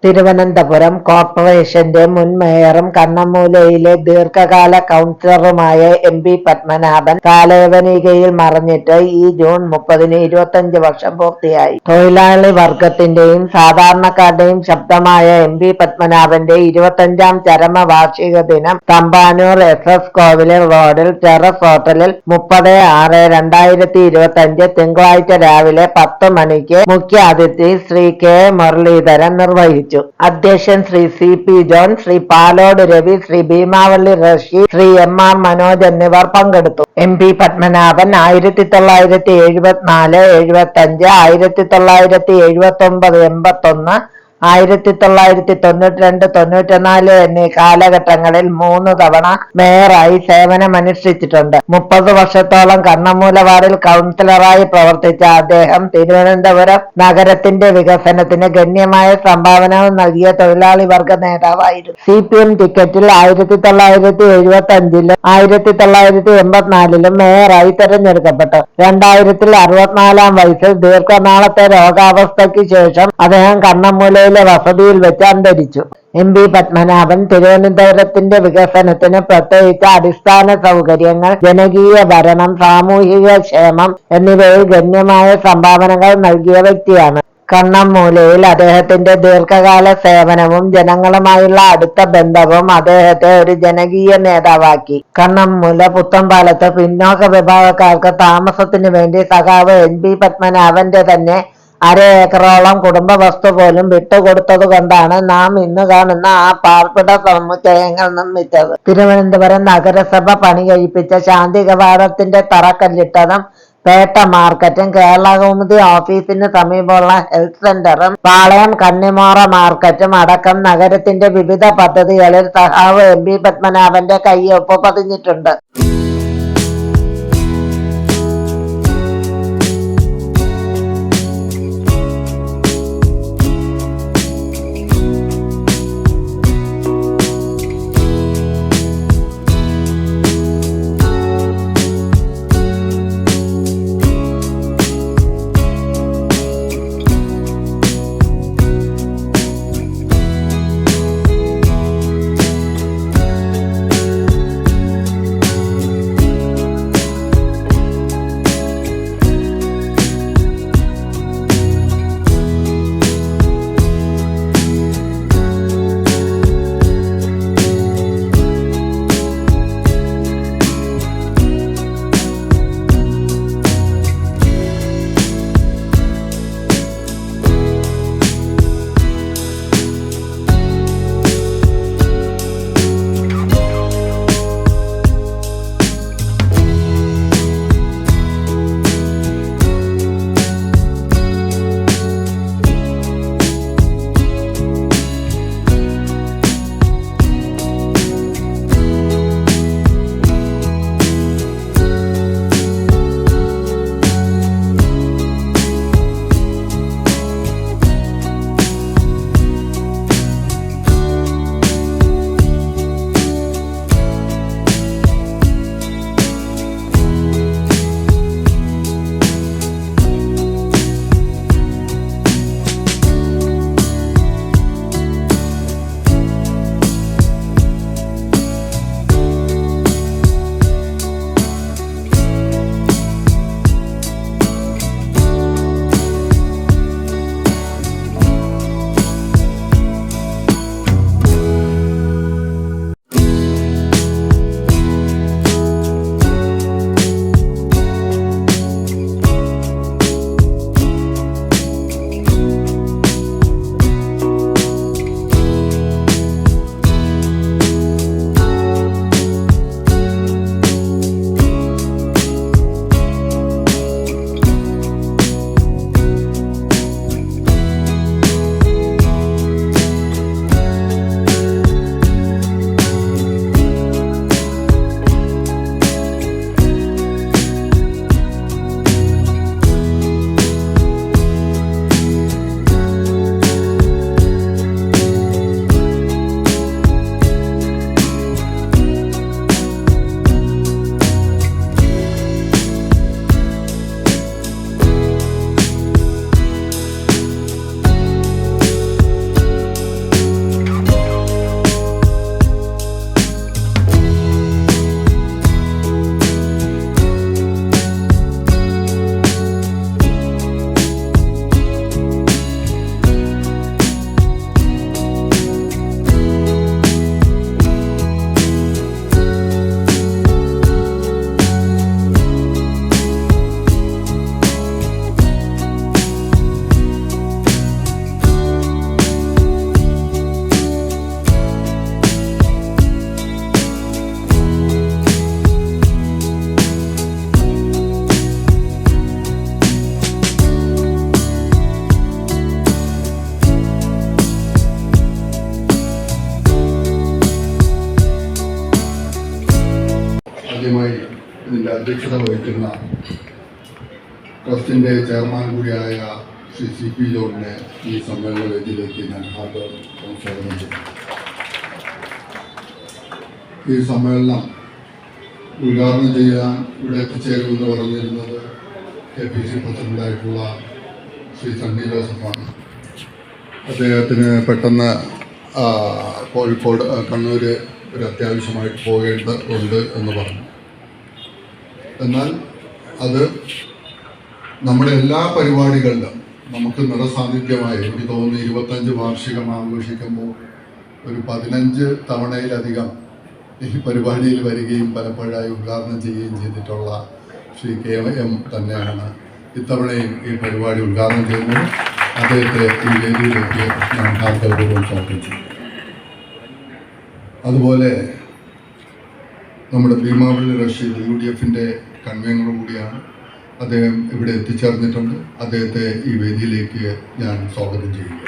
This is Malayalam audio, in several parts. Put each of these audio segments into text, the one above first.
തിരുവനന്തപുരം കോർപ്പറേഷന്റെ മുൻ മേയറും കണ്ണമ്മൂലയിലെ ദീർഘകാല കൗൺസിലറുമായ എം.പി. പത്മനാഭൻ കാലയവനികയിൽ മറഞ്ഞിട്ട് ഈ ജൂൺ 30-ന് 25 വർഷം പൂർത്തിയായി. തൊഴിലാളി വർഗത്തിന്റെയും സാധാരണക്കാരുടെയും ശബ്ദമായ എം.പി. പത്മനാഭന്റെ 25ാം ചരമവാർഷിക ദിനം തമ്പാനൂർ എസ്. കോവിലൻ റോഡിൽ ടെറസ് ഹോട്ടലിൽ 30/6/2025 തിങ്കളാഴ്ച രാവിലെ 10 മണിക്ക് മുഖ്യാതിഥി ശ്രീ കെ. മുരളീധരൻ നിർവഹിച്ചു. അധ്യക്ഷൻ ശ്രീ സി.പി. ജോൺ, ശ്രീ പാലോട് രവി, ശ്രീ ഭീമാവള്ളി റഷീദ്, ശ്രീ എം.ആർ. മനോജ് എന്നിവർ പങ്കെടുത്തു. എം.പി. പത്മനാഭൻ 1974, 75, 1979, 81, 1992, 94 എന്നീ കാലഘട്ടങ്ങളിൽ 3 തവണ മേയറായി സേവനമനുഷ്ഠിച്ചിട്ടുണ്ട്. 30 വർഷത്തോളം കണ്ണമ്മൂല വാർഡിൽ കൗൺസിലറായി പ്രവർത്തിച്ച അദ്ദേഹം തിരുവനന്തപുരം നഗരത്തിന്റെ വികസനത്തിന് ഗണ്യമായ സംഭാവനകൾ നൽകിയ തൊഴിലാളി വർഗ നേതാവായിരുന്നു. CPM ടിക്കറ്റിൽ 1975-ലും 1984-ലും മേയറായി തെരഞ്ഞെടുക്കപ്പെട്ടു. 2000-ൽ 64-ാം വയസ്സിൽ ദീർഘനാളത്തെ രോഗാവസ്ഥയ്ക്ക് ശേഷം അദ്ദേഹം കണ്ണമ്മൂലയിലെ വസതിയിൽ വെച്ച് അന്തരിച്ചു. എം.പി. പത്മനാഭൻ തിരുവനന്തപുരത്തിന്റെ വികസനത്തിന് പ്രത്യേകിച്ച് അടിസ്ഥാന സൗകര്യങ്ങൾ, ജനകീയ ഭരണം, സാമൂഹിക ക്ഷേമം എന്നിവയിൽ ഗണ്യമായ സംഭാവനകൾ നൽകിയ വ്യക്തിയാണ്. കണ്ണമ്മൂലയിൽ അദ്ദേഹത്തിന്റെ ദീർഘകാല സേവനവും ജനങ്ങളുമായുള്ള അടുത്ത ബന്ധവും അദ്ദേഹത്തെ ഒരു ജനകീയ നേതാവാക്കി. കണ്ണമ്മൂല പുത്തൻപാലത്ത് പിന്നോക്ക വിഭാഗക്കാർക്ക് താമസത്തിന് വേണ്ടി സഖാവ് എം.പി. പത്മനാഭന്റെ തന്നെ 1/2 ഏക്കറോളം കുടുംബ വസ്തു പോലും വിട്ടുകൊടുത്തതുകൊണ്ടാണ് നാം ഇന്ന് കാണുന്ന ആ പാർപ്പിട സമുച്ചയങ്ങൾ നിർമ്മിച്ചത്. തിരുവനന്തപുരം നഗരസഭ പണി കഴിപ്പിച്ച ശാന്തി കവാടത്തിന്റെ തറക്കല്ലിട്ടതും പേട്ട മാർക്കറ്റും കേരളകൗമുദി ഓഫീസിന് സമീപമുള്ള ഹെൽത്ത് സെന്ററും പാളയം കന്നിമോറ മാർക്കറ്റും അടക്കം നഗരത്തിന്റെ വിവിധ പദ്ധതികളിൽ സഖാവ് എം.പി. പത്മനാഭന്റെ കയ്യൊപ്പ് പതിഞ്ഞിട്ടുണ്ട്. ആദ്യമായി ഇതിൻ്റെ അധ്യക്ഷത വഹിക്കുന്ന ട്രസ്റ്റിൻ്റെ ചെയർമാൻ കൂടിയായ ശ്രീ CP ജോണിനെ ഈ സമ്മേളന വേദിയിലേക്ക് ഞാൻ സ്വാഗതം ചെയ്യുന്നു. ഈ സമ്മേളനം ഉദ്ഘാടനം ചെയ്യാൻ ഇവിടെ എത്തിച്ചേരുമെന്ന് പറഞ്ഞിരുന്നത് KPC പ്രസിഡൻ്റായിട്ടുള്ള ശ്രീ സണ്ണി ജോസഫാണ്. അദ്ദേഹത്തിന് പെട്ടെന്ന് കോഴിക്കോട് കണ്ണൂർ ഒരു അത്യാവശ്യമായിട്ട് പോകേണ്ടതുണ്ട് എന്ന് പറഞ്ഞു. എന്നാൽ അത് നമ്മുടെ എല്ലാ പരിപാടികളിലും നമുക്ക് നിറസാന്നിധ്യമായി എനിക്ക് തോന്നുന്നു 25 വാർഷികം ആഘോഷിക്കുമ്പോൾ ഒരു 15 തവണയിലധികം ഈ പരിപാടിയിൽ വരികയും പലപ്പോഴായി ഉദ്ഘാടനം ചെയ്യുകയും ചെയ്തിട്ടുള്ള ശ്രീ KM തന്നെയാണ് ഇത്തവണയും ഈ പരിപാടി ഉദ്ഘാടനം ചെയ്യുന്നത്. അദ്ദേഹത്തെ ഈ വേദിയിലേക്ക് ഞാൻ ഹാർദവപൂർവ്വം സ്വാഗതം ചെയ്തു. അതുപോലെ നമ്മുടെ ഭീമാപള്ളി റഷീദ് UDFൻ്റെ കൺവീനർ കൂടിയാണ്. അദ്ദേഹം ഇവിടെ എത്തിച്ചേർന്നിട്ടുണ്ട്. അദ്ദേഹത്തെ ഈ വേദിയിലേക്ക് ഞാൻ സ്വാഗതം ചെയ്യുക.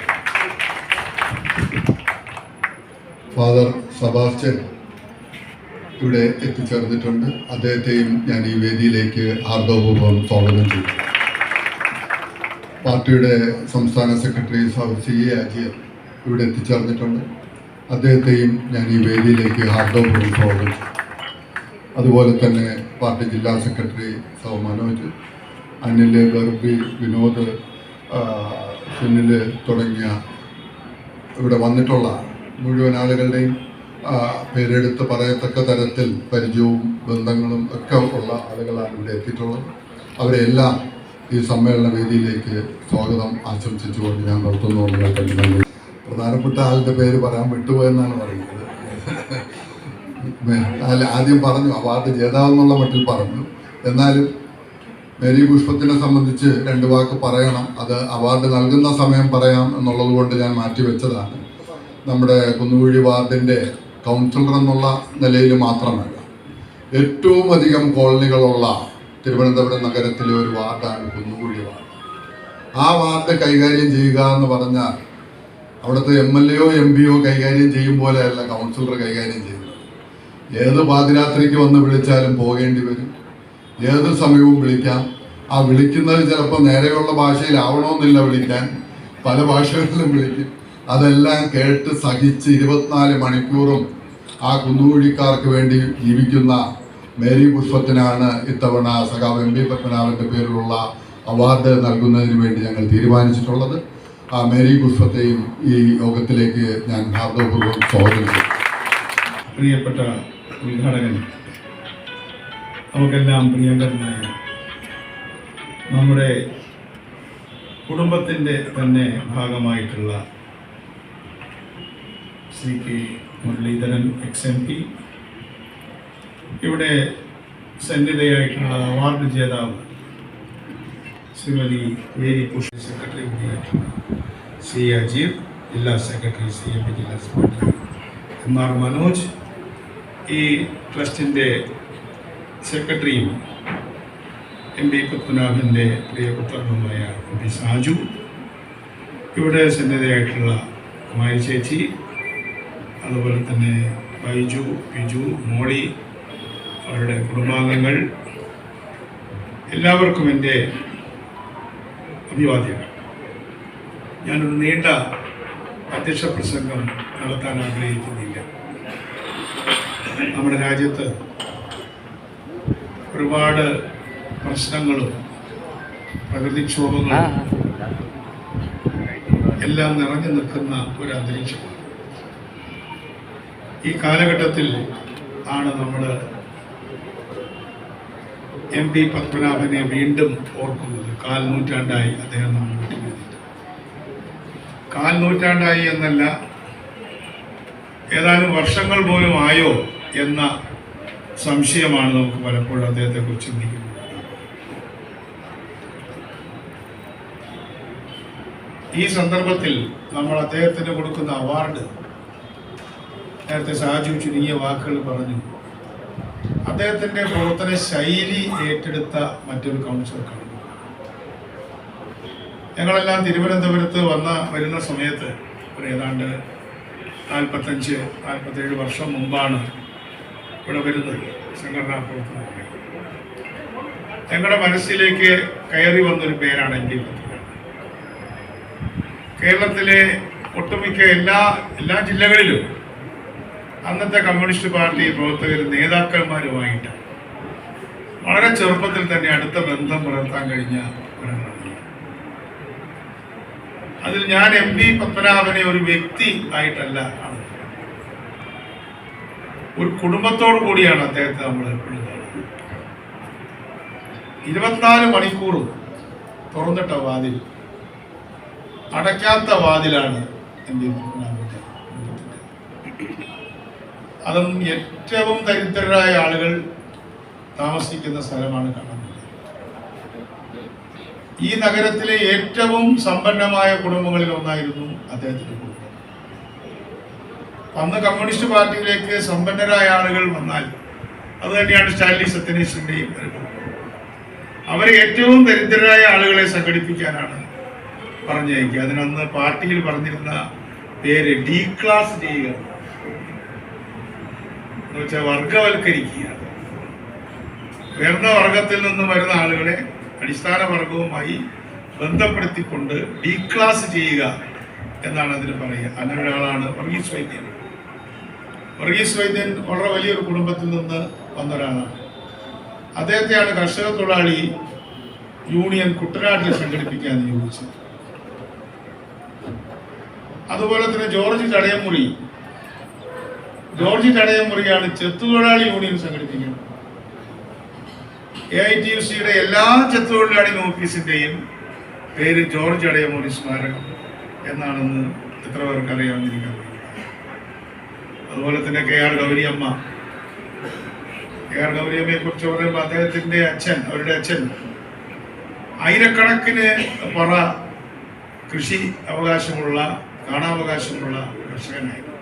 ഫാദർ സെബാസ്റ്റ്യൻ ഇവിടെ എത്തിച്ചേർന്നിട്ടുണ്ട്. അദ്ദേഹത്തെയും ഞാൻ ഈ വേദിയിലേക്ക് ഹാർദവപൂർവ്വം സ്വാഗതം ചെയ്തു. പാർട്ടിയുടെ സംസ്ഥാന സെക്രട്ടറി CA അജിയർ ഇവിടെ എത്തിച്ചേർന്നിട്ടുണ്ട്. അദ്ദേഹത്തെയും ഞാൻ ഈ വേദിയിലേക്ക് ഹാർദവപൂർവ്വം സ്വാഗതം ചെയ്തു. അതുപോലെ തന്നെ പാർട്ടി ജില്ലാ സെക്രട്ടറി മനോജ്, അനിൽ, ഗർബി, വിനോദ്, സുനിൽ തുടങ്ങിയ ഇവിടെ വന്നിട്ടുള്ള മുഴുവൻ ആളുകളുടെയും പേരെടുത്ത് പറയത്തക്ക തരത്തിൽ പരിചയവും ബന്ധങ്ങളും ഒക്കെ ഉള്ള ആളുകളാണ് ഇവിടെ എത്തിയിട്ടുള്ളത്. അവരെല്ലാം ഈ സമ്മേളന വേദിയിലേക്ക് സ്വാഗതം ആശംസിച്ചുകൊണ്ട് ഞാൻ നിർത്തുന്നു. പ്രധാനപ്പെട്ട ആളുടെ പേര് പറയാൻ വിട്ടുപോയെന്നാണ് പറയുന്നത്. ആദ്യം പറഞ്ഞു അവാർഡ് ജേതാവെന്നുള്ള മട്ടിൽ പറഞ്ഞു. എന്നാലും മേരി പുഷ്പത്തിനെ സംബന്ധിച്ച് 2 വാക്ക് പറയണം. അത് അവാർഡ് നൽകുന്ന സമയം പറയാം എന്നുള്ളത് കൊണ്ട് ഞാൻ മാറ്റിവെച്ചതാണ്. നമ്മുടെ കുന്നുകുഴി വാർഡിൻ്റെ കൗൺസിലർ എന്നുള്ള നിലയിൽ മാത്രമല്ല, ഏറ്റവും അധികം കോളനികളുള്ള തിരുവനന്തപുരം നഗരത്തിലെ ഒരു വാർഡാണ് കുന്നുകുഴി വാർഡ്. ആ വാർഡ് കൈകാര്യം ചെയ്യുക എന്ന് പറഞ്ഞാൽ അവിടുത്തെ MLAയോ MPയോ കൈകാര്യം ചെയ്യും പോലെയല്ല കൗൺസിലർ കൈകാര്യം ചെയ്യുന്നത്. ഏത് പാതിരാത്രിക്ക് വന്ന് വിളിച്ചാലും പോകേണ്ടി വരും. ഏത് സമയവും വിളിക്കാം. ആ വിളിക്കുന്നത് ചിലപ്പോൾ നേരെയുള്ള ഭാഷയിലാവണമെന്നില്ല വിളിക്കാൻ, പല ഭാഷകളിലും വിളിക്കും. അതെല്ലാം കേട്ട് സഹിച്ച് 24 മണിക്കൂറും ആ കുന്നുകുഴിക്കാർക്ക് വേണ്ടി ജീവിക്കുന്ന മേരി പുഷ്പത്തിനാണ് ഇത്തവണ സഖാവ് MP പത്മനാഭൻ്റെ പേരിലുള്ള അവാർഡ് നൽകുന്നതിന് വേണ്ടി ഞങ്ങൾ തീരുമാനിച്ചിട്ടുള്ളത്. ആ മേരി പുഷ്പത്തെയും ഈ യോഗത്തിലേക്ക് ഞാൻ ഹാർദവപൂർവ്വം സ്വാഗതം ചെയ്തു. പ്രിയപ്പെട്ട ഉദ്ഘാടകൻ, നമുക്കെല്ലാം പ്രിയങ്കരനായ നമ്മുടെ കുടുംബത്തിൻ്റെ തന്നെ ഭാഗമായിട്ടുള്ള ശ്രീ K മുരളീധരൻ XMP, ഇവിടെ സന്നിധയായിട്ടുള്ള അവാർഡ് ജേതാവ് ശ്രീമതി മേരി പുഷ്പ, സെക്രട്ടറി കൂടിയായിട്ടുള്ള CA അജീർ, ജില്ലാ സെക്രട്ടറി CAP ജില്ലാ സെക്രട്ടറി MR മനോജ്, ഈ ട്രസ്റ്റിൻ്റെ സെക്രട്ടറിയും MP പത്മനാഭൻ്റെ പ്രിയപുത്രനുമായ MP സാജു, ഇവിടെ സന്നിധയായിട്ടുള്ള കുമാരി ചേച്ചി, അതുപോലെ തന്നെ ബൈജു, ബിജു, മോളി, അവരുടെ കുടുംബാംഗങ്ങൾ, എല്ലാവർക്കും എൻ്റെ അഭിവാദ്യങ്ങൾ. ഞാനൊരു നീണ്ട അധ്യക്ഷ പ്രസംഗം നടത്താൻ ആഗ്രഹിക്കുന്നില്ല. നമ്മുടെ രാജ്യത്ത് ഒരുപാട് പ്രശ്നങ്ങളും പ്രകൃതിക്ഷോഭങ്ങളും എല്ലാം നിറഞ്ഞു നിൽക്കുന്ന ഒരു അന്തരീക്ഷമാണ്. ഈ കാലഘട്ടത്തിൽ ആണ് നമ്മൾ MP പത്മനാഭനെ വീണ്ടും ഓർക്കുന്നത്. 1/4 നൂറ്റാണ്ടായി അദ്ദേഹം നമ്മൾ വിട്ടുപോയിട്ട്. 1/4 നൂറ്റാണ്ടായി എന്നല്ല, ഏതാനും വർഷങ്ങൾ പോലും ആയോ എന്ന സംശയമാണ് നമുക്ക് പലപ്പോഴും അദ്ദേഹത്തെക്കുറിച്ച് ചിന്തിക്കുന്നത്. ഈ സന്ദർഭത്തിൽ നമ്മൾ അദ്ദേഹത്തിന് കൊടുക്കുന്ന അവാർഡ്, നേരത്തെ സാജു ചുരുങ്ങിയ വാക്കുകൾ പറഞ്ഞു, അദ്ദേഹത്തിൻ്റെ പ്രവർത്തന ശൈലി ഏറ്റെടുത്ത മറ്റൊരു കൗൺസിലർക്കാണ്. ഞങ്ങളെല്ലാം തിരുവനന്തപുരത്ത് വരുന്ന സമയത്ത് ഏതാണ്ട് 45-47 വർഷം മുമ്പാണ് ഇവിടെ വരുന്നത് സംഘടനാ പ്രവർത്തനം. ഞങ്ങളുടെ മനസ്സിലേക്ക് കയറി വന്നൊരു പേരാണ് എം പി പത്മനാഭൻ. കേരളത്തിലെ ഒട്ടുമിക്ക എല്ലാ ജില്ലകളിലും അന്നത്തെ കമ്മ്യൂണിസ്റ്റ് പാർട്ടി പ്രവർത്തകരും നേതാക്കന്മാരുമായിട്ട് വളരെ ചെറുപ്പത്തിൽ തന്നെ അടുത്ത ബന്ധം പുലർത്താൻ കഴിഞ്ഞ ഒരാളാണ്. അതിൽ ഞാൻ എം പി പത്മനാഭനെ ഒരു വ്യക്തി ആയിട്ടല്ല കാണുന്നത്, ഒരു കുടുംബത്തോടു കൂടിയാണ് അദ്ദേഹത്തെ നമ്മൾ എപ്പോഴും കാണുന്നത്. 24 മണിക്കൂറും തുറന്നിട്ട വാതിൽ, അടയ്ക്കാത്ത വാതിലാണ് എം പി പത്മനാഭന്റെ. അതും ഏറ്റവും ദരിദ്രരായ ആളുകൾ താമസിക്കുന്ന സ്ഥലമാണ് കണ്ണമ്പുഴ. ഈ നഗരത്തിലെ ഏറ്റവും സമ്പന്നമായ കുടുംബങ്ങളിൽ ഒന്നായിരുന്നു അദ്ദേഹത്തിന്റെ കുടുംബം. അന്ന് കമ്മ്യൂണിസ്റ്റ് പാർട്ടിയിലേക്ക് സമ്പന്നരായ ആളുകൾ വന്നാൽ അത് തന്നെയാണ് സ്റ്റാൻലി സത്യനീശന്റെയും അനുഭവം. അവരെ ഏറ്റവും ദരിദ്രരായ ആളുകളെ സംഘടിപ്പിക്കാനാണ് പറഞ്ഞയക്കുക. അതിനന്ന് പാർട്ടിയിൽ പറഞ്ഞിരുന്ന പേര് ഡി ക്ലാസ് ചെയ്യുക എന്ന് വെച്ചാൽ വർഗവൽക്കരിക്കുക. ഉയർന്ന വർഗത്തിൽ നിന്നും വരുന്ന ആളുകളെ അടിസ്ഥാന വർഗവുമായി ബന്ധപ്പെടുത്തിക്കൊണ്ട് ഡി ക്ലാസ് ചെയ്യുക എന്നാണ് അതിന് പറയുക. അങ്ങനെ ഒരാളാണ് വർഗീസ് വൈദ്യൻ. വർഗീസ് വൈദ്യൻ വളരെ വലിയൊരു കുടുംബത്തിൽ നിന്ന് വന്ന ഒരാളാണ്. അദ്ദേഹത്തെയാണ് കർഷക തൊഴിലാളി യൂണിയൻ കുട്ടനാട്ടിൽ സംഘടിപ്പിക്കാൻ നിയോഗിച്ചത്. അതുപോലെ തന്നെ ജോർജ് ചടയമുറിയാണ് ചെത്തുതൊഴിലാളി യൂണിയൻ സംഘടിപ്പിക്കുന്നത്. AITUCയുടെ എല്ലാ ചെത്തുതൊഴിലാളി ഓഫീസിന്റെയും പേര് ജോർജ് ചടയമുറി സ്മാരകം എന്നാണെന്ന് എത്ര പേർക്ക് അറിയാമെന്നിരിക്കാൻ. അതുപോലെ തന്നെ KR ഗൗരിയമ്മയെ കുറിച്ച് പറയുമ്പോൾ അദ്ദേഹത്തിന്റെ അവരുടെ അച്ഛൻ ആയിരക്കണക്കിന് പറ കൃഷി അവകാശമുള്ള കാണാവകാശമുള്ള കർഷകനായിരുന്നു.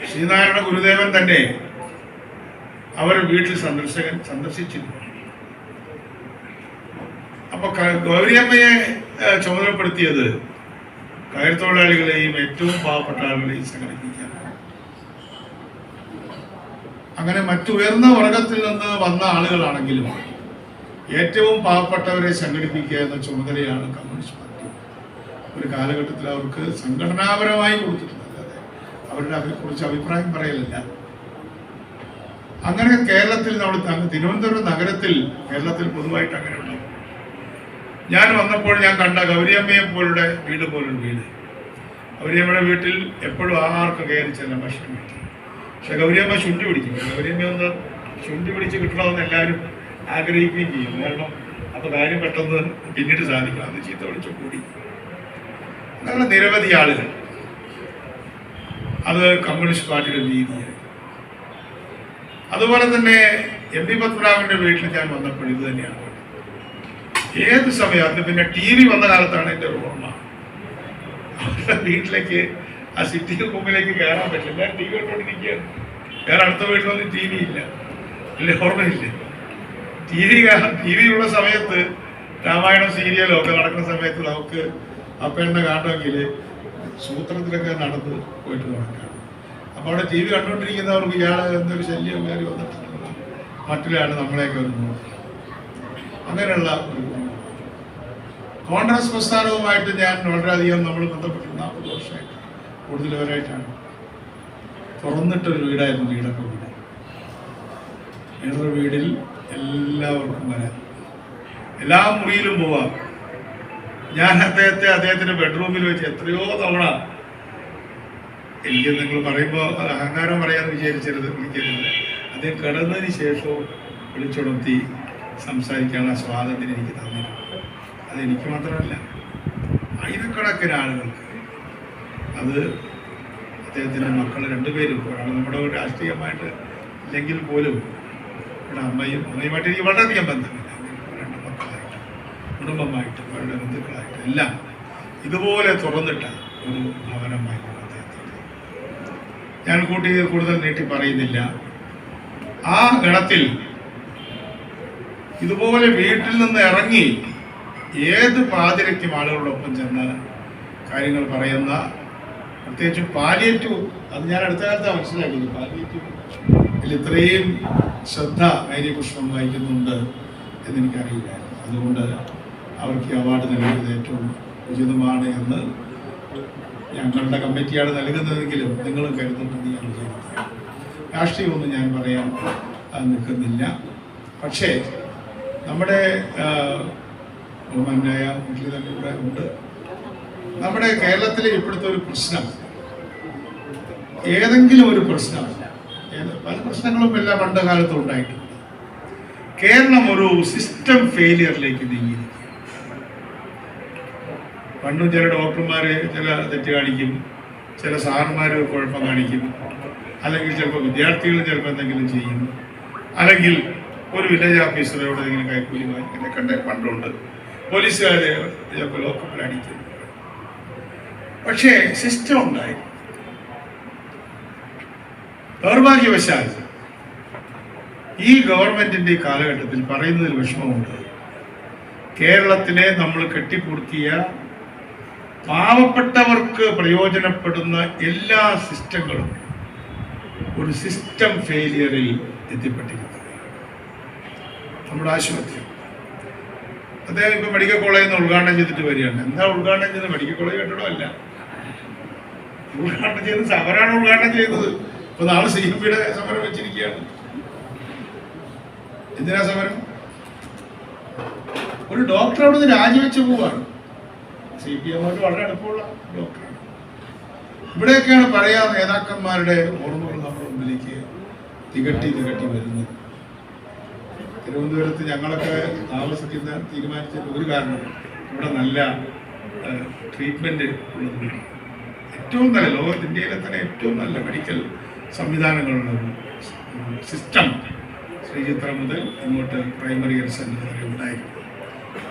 ശ്രീനാരായണ ഗുരുദേവൻ തന്നെ അവർ വീട്ടിൽ സന്ദർശിച്ചിരുന്നു. അപ്പൊ ഗൗരിയമ്മയെ ചുമതലപ്പെടുത്തിയത് കയർ തൊഴിലാളികളെയും ഏറ്റവും പാവപ്പെട്ട ആളുകളെയും സംഘടിപ്പിക്കാൻ. അങ്ങനെ മറ്റുയർന്ന വർഗത്തിൽ നിന്ന് വന്ന ആളുകളാണെങ്കിലും ഏറ്റവും പാവപ്പെട്ടവരെ സംഘടിപ്പിക്കുക എന്ന ചുമതലയാണ് കമ്മ്യൂണിസ്റ്റ് പാർട്ടി ഒരു കാലഘട്ടത്തിൽ അവർക്ക് സംഘടനാപരമായി കൊടുത്തിട്ടുള്ളത്. അവരുടെ കുറിച്ച് അഭിപ്രായം പറയലില്ല. അങ്ങനെ കേരളത്തിൽ നമ്മൾ തിരുവനന്തപുരം നഗരത്തിൽ കേരളത്തിൽ പൊതുവായിട്ട് അങ്ങനെ ഉണ്ടാവും. ഞാൻ വന്നപ്പോൾ ഞാൻ കണ്ട ഗൗരിയമ്മയെ പോലുള്ള വീട് പോലൊരു വീട്. ഗൗരിയമ്മയുടെ വീട്ടിൽ എപ്പോഴും ആർക്കും കയറി ചെല്ലാൻ ഭക്ഷണം കിട്ടും. പക്ഷെ ഗൗരിയമ്മ ശുണ്ടി പിടിക്കും. ഗൗരിയമ്മ ഒന്ന് ശുണ്ടി പിടിച്ച് കിട്ടണമെന്ന് എല്ലാവരും ആഗ്രഹിക്കുകയും ചെയ്യും. കാരണം അപ്പോൾ കാര്യം പെട്ടെന്ന് പിന്നീട് സാധിക്കും. അത് ചീത്ത വിളിച്ചു കൂടി അങ്ങനെ നിരവധി ആളുകൾ. അത് കമ്മ്യൂണിസ്റ്റ് പാർട്ടിയുടെ രീതിയായി. അതുപോലെ തന്നെ എം പി പത്മനാഭന്റെ വീട്ടിൽ ഞാൻ വന്നപ്പോൾ ഇത് തന്നെയാണ്. ഏത് സമയത്ത് പിന്നെ TV വന്ന കാലത്താണ് എൻ്റെ ഓർമ്മ. അവരുടെ വീട്ടിലേക്ക് ആ സിറ്റി റൂമിലേക്ക് കയറാൻ പറ്റില്ല. എല്ലാവരും TV കണ്ടുകൊണ്ടിരിക്കുകയാണ്. വേറെ അടുത്ത വീട്ടിലൊന്നും TV ഇല്ല, അല്ലെ ഓർമ്മയില്ല. TV ഉള്ള സമയത്ത് രാമായണം സീരിയലോ ഒക്കെ നടക്കുന്ന സമയത്ത് നമുക്ക് അപ്പേണ്ണ കാണണമെങ്കിൽ സൂത്രത്തിലൊക്കെ നടന്ന് പോയിട്ട് നടക്കാം. അപ്പോൾ അവിടെ TV കണ്ടുകൊണ്ടിരിക്കുന്നവർക്ക് ഇയാളെ എന്തൊരു ശല്യം കയറി വന്നിട്ടുള്ളത് മറ്റൊരാൾ നമ്മളെയൊക്കെ ഒരു നോക്കും. അങ്ങനെയുള്ള ഒരു കോൺഗ്രസ് പ്രസ്ഥാനവുമായിട്ട് ഞാൻ വളരെയധികം നമ്മൾ ബന്ധപ്പെട്ട് 40 വർഷമായിട്ട് കൂടുതലുവരായിട്ടാണ്. തുറന്നിട്ടൊരു വീടായിരുന്നു വീടൊക്കെ വീട്. വേറൊരു വീടിൽ എല്ലാവർക്കും വരാം, എല്ലാ മുറിയിലും പോവാം. ഞാൻ അദ്ദേഹത്തിന്റെ ബെഡ്റൂമിൽ വെച്ച് എത്രയോ തവണ, എനിക്ക് നിങ്ങൾ പറയുമ്പോൾ അത് അഹങ്കാരം പറയാമെന്ന് വിചാരിച്ചരുത്, വിളിക്കരുത്. അദ്ദേഹം കിടന്നതിന് ശേഷവും വിളിച്ചുണർത്തി സംസാരിക്കാനുള്ള സ്വാതന്ത്ര്യം എനിക്ക് തന്നിട്ടുണ്ട്. അതെനിക്ക് മാത്രമല്ല ആയിരക്കണക്കിന് ആളുകൾക്ക്. അത് അദ്ദേഹത്തിൻ്റെ മക്കൾ 2 പേരും, ഒരാൾ നമ്മുടെ രാഷ്ട്രീയമായിട്ട് ഇല്ലെങ്കിൽ പോലും ഇവിടെ അമ്മയുമായിട്ട് എനിക്ക് വളരെയധികം ബന്ധമില്ല. 2 മക്കളായിട്ട്, കുടുംബമായിട്ട്, അവരുടെ ബന്ധുക്കളായിട്ട് എല്ലാം ഇതുപോലെ തുറന്നിട്ട ഒരു ഭവനമായിരുന്നു അദ്ദേഹത്തിൻ്റെ. ഞാൻ കൂടുതൽ നീട്ടി പറയുന്നില്ല. ആ ഗണത്തിൽ ഇതുപോലെ വീട്ടിൽ നിന്ന് ഇറങ്ങി ഏത് പാതിരയ്ക്കും ആളുകളോടൊപ്പം ചെന്ന് കാര്യങ്ങൾ പറയുന്ന, പ്രത്യേകിച്ച് പാലിയേറ്റീവ്, അത് ഞാൻ അടുത്ത കാലത്ത് മനസ്സിലാക്കിയത്. പാലിയേറ്റീവ് ഇത്രയും ശ്രദ്ധ മേരി പുഷ്പം വഹിക്കുന്നുണ്ട് എന്നെനിക്കറിയില്ലായിരുന്നു. അതുകൊണ്ട് അവർക്ക് ഈ അവാർഡ് നൽകിയത് ഏറ്റവും ഉചിതമാണ് എന്ന് ഞങ്ങളുടെ കമ്മിറ്റിയാണ് നൽകുന്നതെങ്കിലും നിങ്ങൾ കരുതുന്നത് ഞാൻ വിചാരിക്കുന്നു. രാഷ്ട്രീയമൊന്നും ഞാൻ പറയാൻ നിൽക്കുന്നില്ല. പക്ഷേ നമ്മുടെ ബഹുമാനായ മുരളി തന്നെ ഇവിടെ ഉണ്ട്. നമ്മുടെ കേരളത്തിലെ ഇപ്പോഴത്തെ ഒരു പ്രശ്നം, ഏതെങ്കിലും ഒരു പ്രശ്നം, പല പ്രശ്നങ്ങളും എല്ലാ പണ്ട് കാലത്തും ഉണ്ടായിട്ടുണ്ട്. കേരളം ഒരു സിസ്റ്റം ഫെയിലിയറിലേക്ക് നീങ്ങിയിരിക്കും. പണ്ടും ചില ഡോക്ടർമാർ ചില തെറ്റ് കാണിക്കും, ചില സാറന്മാർ കുഴപ്പം കാണിക്കും, അല്ലെങ്കിൽ ചിലപ്പോൾ വിദ്യാർത്ഥികൾ ചിലപ്പോൾ എന്തെങ്കിലും ചെയ്യും, അല്ലെങ്കിൽ ഒരു വില്ലേജ് ഓഫീസറോട് ഇങ്ങനെ കൈക്കൂലി വാങ്ങിക്കുന്നേ കണ്ടേ പണ്ടുണ്ട്. പോലീസുകാരെ ചിലപ്പോൾ ലോക്കപ്പിൽ അടിക്കും. പക്ഷേ സിസ്റ്റം ഉണ്ടായി. ദൗർഭാഗ്യവശാൽ ഈ ഗവൺമെന്റിന്റെ കാലഘട്ടത്തിൽ പറയുന്നതിൽ വിഷമമുണ്ട്. കേരളത്തിലെ നമ്മൾ കെട്ടിപ്പുറുക്കിയ പാവപ്പെട്ടവർക്ക് പ്രയോജനപ്പെടുന്ന എല്ലാ സിസ്റ്റങ്ങളും ഒരു സിസ്റ്റം ഫെയിലിയറിൽ എത്തിപ്പെട്ടിരിക്കുന്നത്. നമ്മുടെ ആശുപത്രി, അദ്ദേഹം ഇപ്പൊ മെഡിക്കൽ കോളേജിൽ നിന്ന് ഉദ്ഘാടനം ചെയ്തിട്ട് വരികയാണ്. എന്താ ഉദ്ഘാടനം ചെയ്തത്? മെഡിക്കൽ കോളേജ് കെട്ടിടമല്ല, ഉദ്ഘാടനം ചെയ്തത് സമരമാണ് ഉദ്ഘാടനം ചെയ്തത്. ഇപ്പൊ നാളെ CMPയുടെ സമരം വെച്ചിരിക്കുകയാണ്. എന്തിനാ സമരം? ഒരു ഡോക്ടർ അവിടെ നിന്ന് രാജിവെച്ച് പോവാണ്. CPM വളരെ അടുപ്പമുള്ള ഡോക്ടറാണ്. ഇവിടെയൊക്കെയാണ് പറയാ നേതാക്കന്മാരുടെ ഓർമ്മകൾ നമ്മുടെ മുമ്പിലേക്ക് തികട്ടി വരുന്നത്. തിരുവനന്തപുരത്ത് ഞങ്ങളൊക്കെ താമസിക്കുന്ന തീരുമാനിച്ചത് ഒരു കാരണം ഇവിടെ നല്ല ട്രീറ്റ്മെന്റ് ഉള്ളത്, ഏറ്റവും നല്ല ലോകത്ത് ഇന്ത്യയിലെ തന്നെ ഏറ്റവും നല്ല മെഡിക്കൽ സംവിധാനങ്ങളുള്ള ഒരു സിസ്റ്റം ശ്രീചിത്ര മുതൽ ഇങ്ങോട്ട് പ്രൈമറി ഹെൽത്ത് സെന്റർ വരെ ഉണ്ടായിരുന്നു.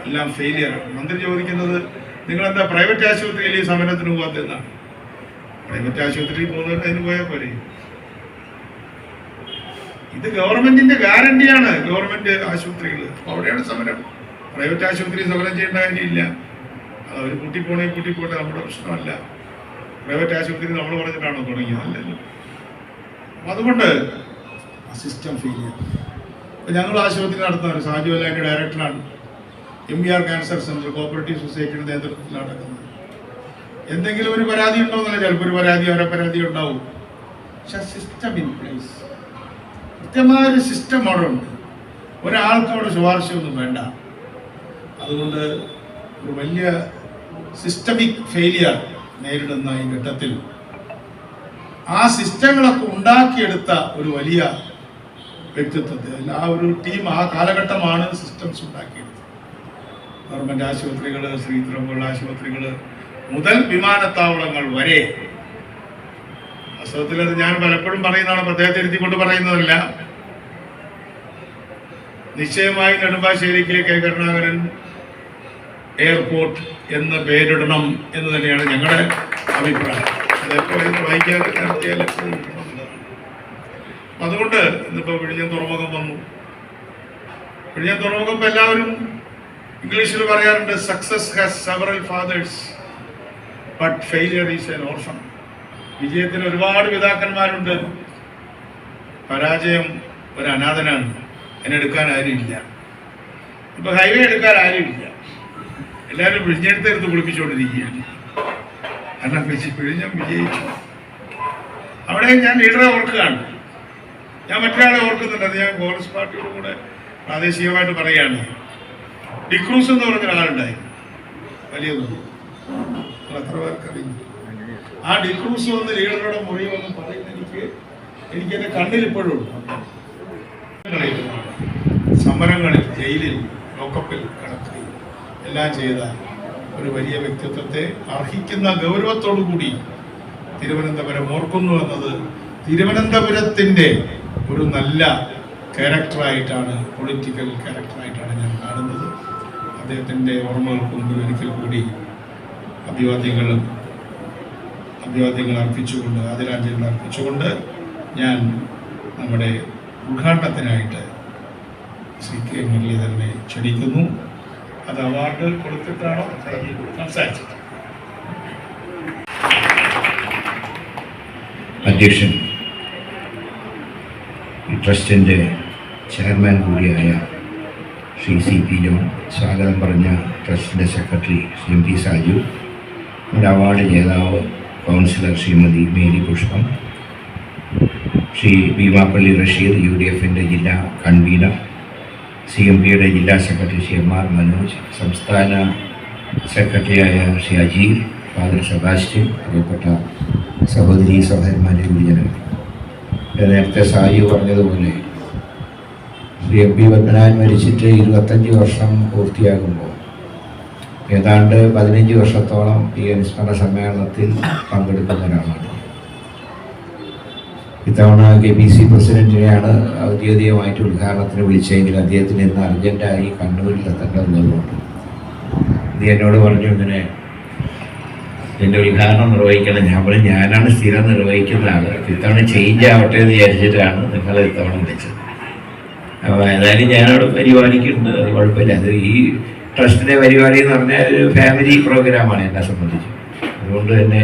എല്ലാം ഫെയിലിയറാണ്. മന്ത്രി ചോദിക്കുന്നത് നിങ്ങളെന്താ പ്രൈവറ്റ് ആശുപത്രിയിൽ ഈ സമരത്തിന് പോകാത്തതെന്നാണ്. പ്രൈവറ്റ് ആശുപത്രിയിൽ പോകുന്നവർക്ക് അതിന് പോയാൽ പോരെ? ഇത് ഗവൺമെന്റിന്റെ ഗ്യാരണ്ടിയാണ്. ഗവൺമെന്റ് ആശുപത്രികൾ അവിടെയാണ് സമരം. പ്രൈവറ്റ് ആശുപത്രി സമരം ചെയ്യേണ്ട കാര്യമില്ല. അത് അവർ കൂട്ടിപ്പോട്ടെ, നമ്മുടെ പ്രശ്നമല്ല. പ്രൈവറ്റ് ആശുപത്രി നമ്മൾ പറഞ്ഞിട്ടാണോ തുടങ്ങിയത്? അല്ലല്ലോ. അതുകൊണ്ട് സിസ്റ്റം ഫെയിലിയർ. ഞങ്ങൾ ആശുപത്രി നടത്തുന്നത് സാജു അല്ലാൻ്റെ ഡയറക്ടറാണ്. MBR ക്യാൻസർ സെന്റർ കോപ്പറേറ്റീവ് സൊസൈറ്റിയുടെ നേതൃത്വത്തിൽ നടക്കുന്നത്. എന്തെങ്കിലും ഒരു പരാതി ഉണ്ടോ എന്നല്ല, ചിലപ്പോൾ ഒരു പരാതി പരാതി ഉണ്ടാവും. പക്ഷെ സിസ്റ്റം ഇൻ പ്ലേസ്, കൃത്യമായൊരു സിസ്റ്റം അവിടെ ഉണ്ട്. ഒരാൾക്ക് അവിടെ ശുപാർശയൊന്നും വേണ്ട. അതുകൊണ്ട് ഒരു വലിയ സിസ്റ്റമിക് ഫെയിലിയർ നേരിടുന്ന ഈ ഘട്ടത്തിൽ ആ സിസ്റ്റങ്ങളൊക്കെ ഉണ്ടാക്കിയെടുത്ത ഒരു വലിയ വ്യക്തിത്വത്തെ, ആ ഒരു ടീം, ആ കാലഘട്ടമാണ് സിസ്റ്റംസ് ഉണ്ടാക്കിയെടുത്തത്. ഗവൺമെന്റ് ആശുപത്രികൾ, ശ്രീധരം പോലുള്ള ആശുപത്രികൾ മുതൽ വിമാനത്താവളങ്ങൾ വരെ. വാസ്തവത്തിൽ അത് ഞാൻ പലപ്പോഴും പറയുന്നതാണ്, പ്രത്യേകത ഇരുത്തിക്കൊണ്ട് പറയുന്നതല്ല. നിശ്ചയമായി നെടുമ്പാശ്ശേരിക്ക് K. കരുണാകരൻ എയർപോർട്ട് എന്ന് പേരിടണം എന്ന് തന്നെയാണ് ഞങ്ങളുടെ അഭിപ്രായം. അതെപ്പോഴും വായിക്കാതെ നടത്തിയാൽ അതുകൊണ്ട് ഇന്നിപ്പോൾ വിഴിഞ്ഞം തുറമുഖം വന്നു. വിഴിഞ്ഞം തുറമുഖം ഇപ്പം എല്ലാവരും ഇംഗ്ലീഷിൽ പറയാറുണ്ട്, success has several fathers but failure is an orphan. വിജയത്തിന് ഒരുപാട് പിതാക്കന്മാരുണ്ട്, പരാജയം ഒരു അനാഥനാണ്. അതിനെടുക്കാൻ ആരുമില്ല. ഇപ്പൊ ഹൈവേ എടുക്കാൻ ആരുമില്ല. എല്ലാവരും വിഴിഞ്ഞെടുത്തെടുത്ത് കുളിപ്പിച്ചുകൊണ്ടിരിക്കുകയാണ്. കാരണം വിഴിഞ്ഞം വിജയിച്ചു. അവിടെ ഞാൻ ലീഡറെ ഓർക്കുകയാണ്. ഞാൻ മറ്റൊരാളെ ഓർക്കുന്നുണ്ട്. അത് ഞാൻ കോൺഗ്രസ് പാർട്ടിയോട് കൂടെ പ്രാദേശികമായിട്ട് പറയുകയാണ്. ഡിക്രൂസ് എന്ന് പറഞ്ഞ ഒരാളുണ്ടായിരുന്നു, വലിയതൊന്നും എത്ര പേർക്കറിയുന്നു. ആ ഡിക്രൂസ് വന്ന് ലീഡറുടെ മുറി വന്ന് പറയുന്ന എനിക്ക് എൻ്റെ കണ്ണിൽ ഇപ്പോഴും സമരങ്ങളിൽ, ജയിലിൽ, ലോക്കപ്പിൽ കിടക്കുകയും എല്ലാം ചെയ്ത ഒരു വലിയ വ്യക്തിത്വത്തെ അർഹിക്കുന്ന ഗൗരവത്തോടു കൂടി തിരുവനന്തപുരം ഓർക്കുന്നു എന്നത് തിരുവനന്തപുരത്തിൻ്റെ ഒരു നല്ല ക്യാരക്ടറായിട്ടാണ്, പൊളിറ്റിക്കൽ ക്യാരക്ടറായിട്ടാണ് ഞാൻ കാണുന്നത്. അദ്ദേഹത്തിൻ്റെ ഓർമ്മകൾക്ക് മുമ്പിൽ ഒരിക്കൽ കൂടി അഭിവാദ്യങ്ങൾ അർപ്പിച്ചുകൊണ്ട്, ആദരാഞ്ജലികൾ അർപ്പിച്ചുകൊണ്ട് ഞാൻ നമ്മുടെ ഉദ്ഘാടനത്തിനായിട്ട് ശ്രീ K. മുരളീധരനെ ക്ഷണിക്കുന്നു. അത് അവാർഡ് കൊടുത്തിട്ടാണോ സംസാരിച്ചത്? അധ്യക്ഷൻ ട്രസ്റ്റിൻ്റെ ചെയർമാൻ കൂടിയായ ശ്രീ CP ജോൺ, സ്വാഗതം പറഞ്ഞ ട്രസ്റ്റിൻ്റെ സെക്രട്ടറി MP സാജു, നമ്മുടെ അവാർഡ് ജേതാവ് കൗൺസിലർ ശ്രീമതി മേരി പുഷ്പം, ശ്രീ ഭീമാപ്പള്ളി റഷീദ് UDFൻ്റെ ജില്ലാ കൺവീനർ, CMPയുടെ ജില്ലാ സെക്രട്ടറി ശ്രീ MR മനോജ്, സംസ്ഥാന സെക്രട്ടറിയായ ശ്രീ അജീർ, ഫാദർ സെബാസ്റ്റ്യൻ, പ്രിയപ്പെട്ട സഹോദരി സഹോദരന്മാരെ, ഗുരുജനങ്ങൾ. നേരത്തെ സായി പറഞ്ഞതുപോലെ ശ്രീ MP പത്മനാഭൻ മരിച്ചിട്ട് 25 വർഷം പൂർത്തിയാകുമ്പോൾ ഏതാണ്ട് 15 വർഷത്തോളം ഈ അനുസ്മരണ സമ്മേളനത്തിൽ പങ്കെടുക്കുന്ന ഒരാളാണ്. ഇത്തവണ KPC പ്രസിഡന്റിനെയാണ് ഔദ്യോഗികമായിട്ട് ഉദ്ഘാടനത്തിന് വിളിച്ചെങ്കിൽ അദ്ദേഹത്തിന് ഇന്ന് അർജൻറ്റായി കണ്ണൂരിൽ എത്തേണ്ടതുള്ളതുകൊണ്ട് ഇത് എന്നോട് പറഞ്ഞു, ഇങ്ങനെ ഇതിൻ്റെ ഉദ്ഘാടനം നിർവഹിക്കണം. ഞാൻ പറഞ്ഞു, ഞാനാണ് സ്ഥിരം നിർവഹിക്കുന്ന ആൾ, ഇത്തവണ ചേഞ്ച് ആവട്ടെ എന്ന് വിചാരിച്ചിട്ടാണ് നിങ്ങൾ ഇത്തവണ വിളിച്ചത്. അപ്പോൾ ഏതായാലും ഞാനവിടെ പരിപാടിക്കുണ്ട്, അത് കുഴപ്പമില്ല. അത് ഈ ട്രസ്റ്റിൻ്റെ പരിപാടി എന്ന് പറഞ്ഞാൽ ഒരു ഫാമിലി പ്രോഗ്രാമാണ് എന്നെ സംബന്ധിച്ച്. അതുകൊണ്ട് തന്നെ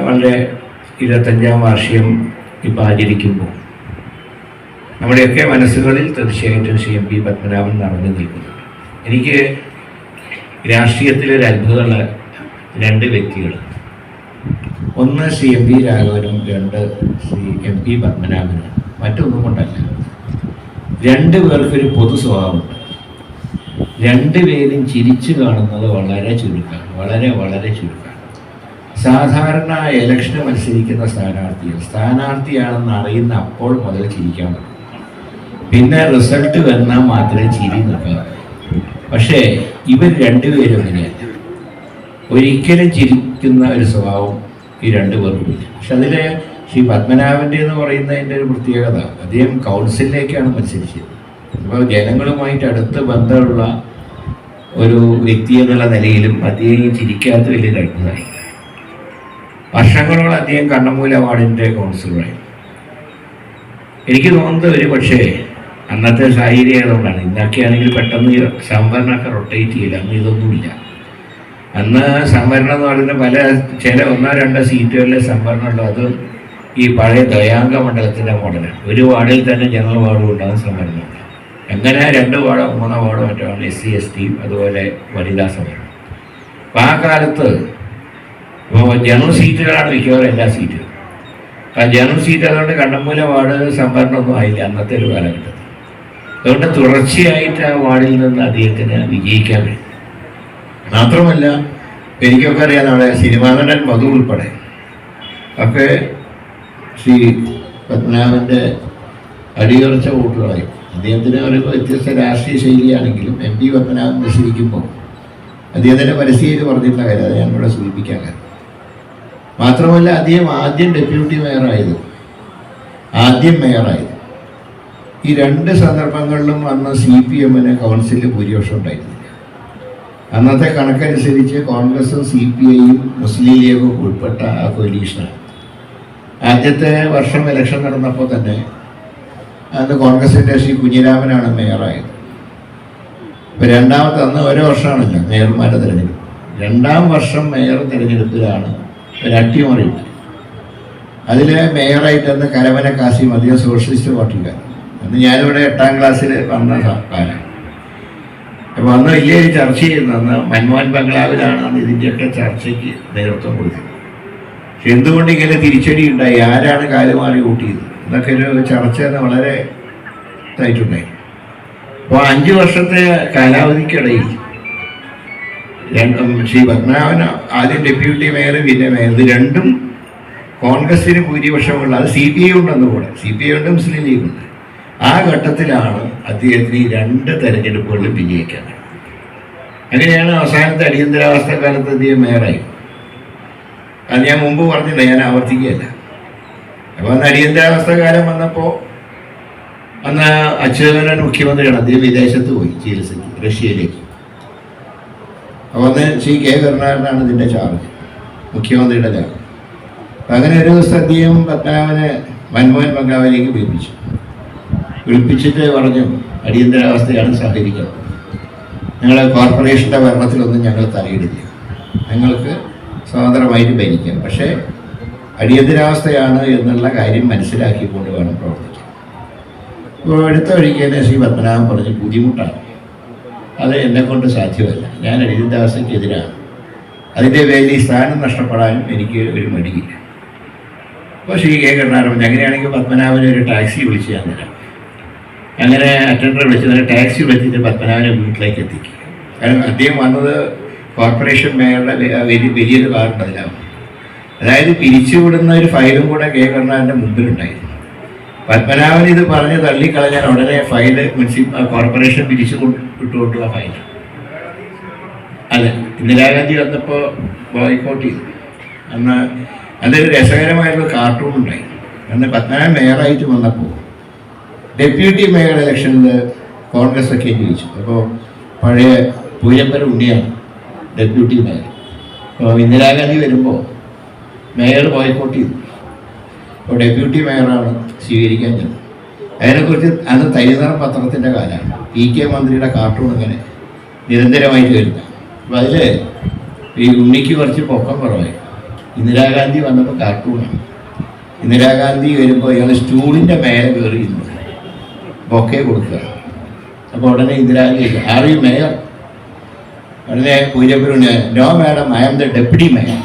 വളരെ 25ാം വാർഷികം ഇപ്പോൾ ആചരിക്കുമ്പോൾ നമ്മുടെയൊക്കെ മനസ്സുകളിൽ തീർച്ചയായിട്ടും ശ്രീ MP പത്മനാഭൻ നിറഞ്ഞു നിൽക്കുന്നുണ്ട്. എനിക്ക് രാഷ്ട്രീയത്തിലൊരു അത്ഭുതമുള്ള 2 വ്യക്തികൾ, ഒന്ന് ശ്രീ MP രാഘവനും, 2 ശ്രീ MP പത്മനാഭനും. മറ്റൊന്നും കൊണ്ടല്ല, 2 പേർക്കൊരു പൊതു സ്വഭാവമുണ്ട്. 2 പേരും ചിരിച്ചു കാണുന്നത് വളരെ ചുരുക്കമാണ്, വളരെ വളരെ ചുരുക്കമാണ്. സാധാരണ ഇലക്ഷന് മത്സരിക്കുന്ന സ്ഥാനാർത്ഥിയാണെന്ന് അറിയുന്ന അപ്പോൾ മുതൽ ചിരിക്കാൻ പറ്റും, പിന്നെ റിസൾട്ട് വന്നാൽ മാത്രമേ ചിരി നിൽക്കാറ്. പക്ഷേ ഇവർ 2 പേരും ഇങ്ങനെയല്ല, ഒരിക്കലും ചിരിക്കുന്ന ഒരു സ്വഭാവം ഈ 2 പേർക്കും ഇല്ല. പക്ഷെ അതിൽ ശ്രീ പത്മനാഭൻ്റെ എന്ന് പറയുന്നതിൻ്റെ ഒരു പ്രത്യേകത, അദ്ദേഹം കൗൺസിലിലേക്കാണ് മത്സരിച്ചത്. അപ്പോൾ ജനങ്ങളുമായിട്ട് അടുത്ത് ബന്ധമുള്ള ഒരു വ്യക്തി എന്നുള്ള നിലയിലും അദ്ദേഹം ചിരിക്കാത്ത വലിയ കഴിവുണ്ടായി. വർഷങ്ങളോളം അദ്ദേഹം കണ്ണമൂല വാർഡിൻ്റെ കൗൺസിലറായി. എനിക്ക് തോന്നുന്നത് ഒരു പക്ഷേ അന്നത്തെ സാഹചര്യം ആയതുകൊണ്ടാണ്. ഇന്നൊക്കെയാണെങ്കിൽ പെട്ടെന്ന് സംവരണമൊക്കെ റൊട്ടേറ്റ് ചെയ്യില്ല, അന്ന് ഇതൊന്നുമില്ല. അന്ന് സംവരണം എന്ന് പറയുന്നത് ചില 1-2 സീറ്റുകളിലെ സംവരണമുള്ളൂ. അത് ഈ പഴയ ദയാംഗ മണ്ഡലത്തിൻ്റെ മോഡലാണ്. ഒരു വാർഡിൽ തന്നെ ജനറൽ വാർഡും ഉണ്ടാകുന്ന സംവരണം. അങ്ങനെ 2 വാർഡോ 3 വാർഡോ മറ്റാണ് SC ST, അതുപോലെ വനിതാ സംവരണം. അപ്പോൾ ആ കാലത്ത് ഇപ്പോൾ ജനറൽ സീറ്റുകളാണ് മിക്കവാറും എല്ലാ സീറ്റുകളും. ആ ജനറൽ സീറ്റ് അതുകൊണ്ട് കണ്ണമൂല വാർഡ് സംവരണമൊന്നും ആയില്ല അന്നത്തെ ഒരു കാലഘട്ടത്തിൽ. അതുകൊണ്ട് തുടർച്ചയായിട്ട് ആ വാർഡിൽ നിന്ന് അദ്ദേഹത്തിന് വിജയിക്കാൻ കഴിയും. മാത്രമല്ല, എനിക്കൊക്കെ അറിയാം, നമ്മുടെ സിനിമാ നടൻ മധു ഉൾപ്പെടെ ഒക്കെ ശ്രീ പത്മനാഭൻ്റെ അടിയുറച്ച വോട്ടുകളായി. അദ്ദേഹത്തിന് ഒരു വ്യത്യസ്ത രാഷ്ട്രീയ ശൈലിയാണെങ്കിലും MP പത്മനാഭൻ മത്സരിക്കുമ്പോൾ അദ്ദേഹത്തിൻ്റെ പരസ്യയിൽ പറഞ്ഞിട്ടുള്ള കാര്യം അത് ഞാൻ ഇവിടെ സൂചിപ്പിക്കാൻ കാരണം. മാത്രമല്ല, അദ്ദേഹം ആദ്യം ഡെപ്യൂട്ടി മേയറായത്, ആദ്യം മേയറായത്. ഈ 2 സന്ദർഭങ്ങളിലും അന്ന് CPM-ന് കൗൺസിലിൽ ഭൂരിപക്ഷം ഉണ്ടായിരുന്നില്ല. അന്നത്തെ കണക്കനുസരിച്ച് കോൺഗ്രസും CPI-യും മുസ്ലിം ലീഗും ഉൾപ്പെട്ട ആ കൊലീഷനാണ്. ആദ്യത്തെ വർഷം ഇലക്ഷൻ നടന്നപ്പോൾ തന്നെ അന്ന് കോൺഗ്രസിൻ്റെ ശ്രീ കുഞ്ഞിരാമനാണ് മേയറായത്. ഇപ്പോൾ രണ്ടാമത്തെ, അന്ന് ഓരോ വർഷമാണല്ലോ മേയർമാരുടെ തിരഞ്ഞെടുപ്പ്. 2ാം വർഷം മേയർ തിരഞ്ഞെടുപ്പിലാണ് ഒരു അട്ടിമറിയുണ്ട്. അതിൽ മേയറായിട്ട് അന്ന് കരമന കാസിം, അദ്ദേഹം സോഷ്യലിസ്റ്റ് പാർട്ടിക്കാരൻ. അന്ന് ഞാനിവിടെ 8ാം ക്ലാസ്സിൽ വന്ന കാലം. അപ്പോൾ അന്ന് വലിയൊരു ചർച്ച ചെയ്യുന്നു. അന്ന് മൻമോഹൻ ബംഗ്ലാവിലാണ് അന്ന് ഇതിൻ്റെയൊക്കെ ചർച്ചയ്ക്ക് നേതൃത്വം കൊടുത്തത്. പക്ഷെ എന്തുകൊണ്ട് ഇങ്ങനെ തിരിച്ചടി ഉണ്ടായി, ആരാണ് കാലുമാറി കൂട്ടിയത് എന്നൊക്കെ ഒരു ചർച്ച വളരെ ഇതായിട്ടുണ്ടായി. അപ്പോൾ 5 വർഷത്തെ കാലാവധിക്കിടയിൽ ശ്രീ പത്മനാഭൻ ആദ്യം ഡെപ്യൂട്ടി മേയർ, പിന്നെ മേയർ, ഇത് 2ഉം കോൺഗ്രസിന് ഭൂരിപക്ഷമുള്ള, അത് CPI ഉണ്ടെന്ന് കൂടെ, CPI ഉണ്ട്, മുസ്ലിം ലീഗുണ്ട്. ആ ഘട്ടത്തിലാണ് അദ്ദേഹത്തിന് ഈ 2 തെരഞ്ഞെടുപ്പുകളിൽ വിജയിക്കാൻ. അങ്ങനെയാണ് അവസാനത്തെ അടിയന്തരാവസ്ഥ കാലത്ത് അദ്ദേഹം മേയറായി. അത് ഞാൻ മുമ്പ് പറഞ്ഞില്ല, ഞാൻ ആവർത്തിക്കുകയല്ല. അപ്പോൾ അന്ന് അടിയന്തരാവസ്ഥ കാലം വന്നപ്പോൾ അന്ന് അച്യുതാനന്ദൻ മുഖ്യമന്ത്രിയാണ്. അദ്ദേഹം വിദേശത്ത് പോയി ചികിത്സയ്ക്ക്, റഷ്യയിലേക്ക്. അപ്പോൾ അന്ന് ശ്രീ K. കരുണാകരനാണ് ഇതിൻ്റെ ചാർജ്, മുഖ്യമന്ത്രിയുടെ ചാർജ്. അങ്ങനെ ഒരു ദിവസം അദ്ദേഹം പത്മനാഭനെ മൻമോഹൻ ബംഗ്ലാവിലേക്ക് വിളിപ്പിച്ചിട്ട് പറഞ്ഞു, അടിയന്തരാവസ്ഥയാണ് സഹകരിക്കുന്നത്, ഞങ്ങൾ കോർപ്പറേഷൻ്റെ ഭരണത്തിലൊന്നും ഞങ്ങൾ തലയിടില്ല, ഞങ്ങൾക്ക് സ്വതന്ത്രമായിട്ട് ഭരിക്കാം, പക്ഷേ അടിയന്തരാവസ്ഥയാണ് എന്നുള്ള കാര്യം മനസ്സിലാക്കിക്കൊണ്ട് വേണം പ്രവർത്തിക്കാൻ. അപ്പോൾ അടുത്ത വഴിക്ക് ശ്രീ പത്മനാഭൻ പറഞ്ഞ് ബുദ്ധിമുട്ടാണ്, അത് എന്നെക്കൊണ്ട് സാധ്യമല്ല, ഞാൻ അനിരുദ്ധാസയ്ക്കെതിരാണ്, അതിൻ്റെ പേരിൽ ഈ സ്ഥാനം നഷ്ടപ്പെടാനും എനിക്ക് ഒരു മടിയില്ല. അപ്പോൾ ശ്രീ കെ കരുണാകരൻ പറഞ്ഞു അങ്ങനെയാണെങ്കിൽ പത്മനാഭന് ഒരു ടാക്സി വിളിച്ച് ഞാൻ തരാം. അങ്ങനെ അറ്റൻഡറെ വിളിച്ച് ടാക്സി വിളിച്ചിട്ട് പത്മനാഭനെ വീട്ടിലേക്ക് എത്തിക്കുക. കാരണം അദ്ദേഹം വന്നത് കോർപ്പറേഷൻ മേയറുടെ വലിയൊരു കാറുണ്ട് അതിലാണ്. അതായത് പിരിച്ചുവിടുന്ന ഒരു ഫയലും കൂടെ കെ കരുണാകരൻ്റെ മുമ്പിലുണ്ടായിരുന്നു. പത്മനാഭൻ ഇത് പറഞ്ഞ് തള്ളിക്കളഞ്ഞാൽ ഉടനെ ഫയല് കോർപ്പറേഷൻ പിരിച്ചു വിട്ടുകൊണ്ടുള്ള ഫയൽ. അതെ, ഇന്ദിരാഗാന്ധി വന്നപ്പോൾ ബോയ്ക്കോട്ട് ചെയ്തു. അന്ന് അതൊരു രസകരമായിട്ടുള്ള കാർട്ടൂൺ ഉണ്ടായി. അന്ന് പത്മനാഭൻ മേയറായിട്ട് വന്നപ്പോൾ ഡെപ്യൂട്ടി മേയർ ഇലക്ഷനിൽ കോൺഗ്രസ് ഒക്കെ ജയിച്ചു. അപ്പോൾ പഴയ പൂയപ്പര ഉണ്ണിയാണ് ഡെപ്യൂട്ടി മേയർ. അപ്പോൾ ഇന്ദിരാഗാന്ധി വരുമ്പോൾ മേയർ ബോയ്ക്കോട്ട് ചെയ്തു. അപ്പോൾ ഡെപ്യൂട്ടി മേയറാണ് സ്വീകരിക്കാൻ ചെന്നത്. അതിനെക്കുറിച്ച് അന്ന് തൈനിറം പത്രത്തിൻ്റെ കാലമാണ്. PK മന്ത്രിയുടെ കാർട്ടൂൺ ഇങ്ങനെ നിരന്തരമായിട്ട് വരുന്നത്. അപ്പോൾ അതിൽ ഈ ഉണ്ണിക്ക് കുറച്ച് പൊക്കം കുറവായി. ഇന്ദിരാഗാന്ധി വന്നപ്പോൾ കാർട്ടൂണാണ്. ഇന്ദിരാഗാന്ധി വരുമ്പോൾ ഇയാൾ സ്റ്റൂളിൻ്റെ മേലെ കയറി ഇരുന്നു ബൊക്കെ കൊടുക്കുക. അപ്പോൾ ഉടനെ ഇന്ദിരാഗാന്ധി ആർ യു മേയർ? ഉടനെ Poojappura no madam, I am the deputy mayor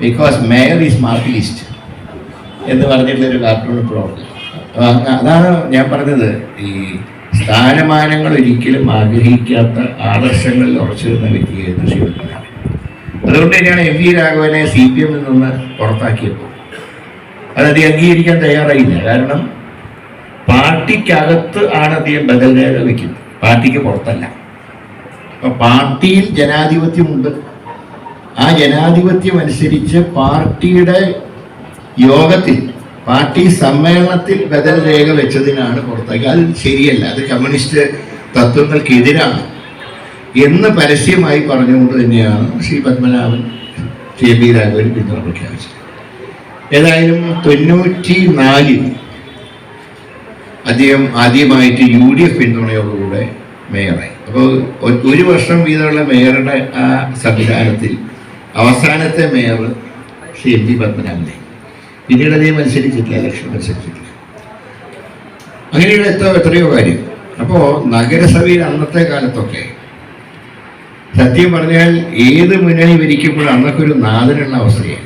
because mayor is mark list എന്ന് പറഞ്ഞിട്ടുള്ളൊരു കാർട്ടൂൺ പ്രോഗ്രാം. അതാണ് ഞാൻ പറഞ്ഞത്, ഈ സ്ഥാനമാനങ്ങൾ ഒരിക്കലും ആഗ്രഹിക്കാത്ത ആദർശങ്ങളിൽ ഉറച്ചു നിന്ന വ്യക്തിയായിരുന്നു ശ്രീ പത്മനാഭൻ. അതുകൊണ്ട് തന്നെയാണ് MV രാഘവനെ CPM ൽ നിന്ന് പുറത്താക്കിയപ്പോൾ അത് അംഗീകരിക്കാൻ തയ്യാറായില്ല. കാരണം പാർട്ടിക്കകത്ത് ആണ് അദ്ദേഹം ബദൽ രേഖ വയ്ക്കുന്നത്, പാർട്ടിക്ക് പുറത്തല്ല. അപ്പം പാർട്ടിയിൽ ജനാധിപത്യമുണ്ട്. ആ ജനാധിപത്യം അനുസരിച്ച് പാർട്ടിയുടെ യോഗത്തിൽ, പാർട്ടി സമ്മേളനത്തിൽ ബദൽ രേഖ വെച്ചതിനാണ് പുറത്താക്കി. അത് ശരിയല്ല, അത് കമ്മ്യൂണിസ്റ്റ് തത്വങ്ങൾക്കെതിരാണ് എന്ന് പരസ്യമായി പറഞ്ഞുകൊണ്ട് തന്നെയാണ് ശ്രീ പത്മനാഭൻ MV രാഘവൻ പിന്തുണ പ്രഖ്യാപിച്ചത്. ഏതായാലും 94 അദ്ദേഹം ആദ്യമായിട്ട് UDF പിന്തുണയോടുകൂടെ മേയറായി. അപ്പോൾ ഒരു വർഷം വീതമുള്ള മേയറുടെ ആ സംവിധാനത്തിൽ അവസാനത്തെ മേയർ ശ്രീ MV പത്മനാഭനായി. പിന്നീട് അദ്ദേഹം മത്സരിച്ചിട്ടില്ല, ഇലക്ഷൻ മത്സരിച്ചിട്ടില്ല. അങ്ങനെയുള്ള എത്രയോ കാര്യം. അപ്പോൾ നഗരസഭയിൽ അന്നത്തെ കാലത്തൊക്കെ സത്യം പറഞ്ഞാൽ ഏത് മുന്നണി ഭരിക്കുമ്പോഴും അന്നൊക്കെ ഒരു നാദനുള്ള അവസ്ഥയാണ്.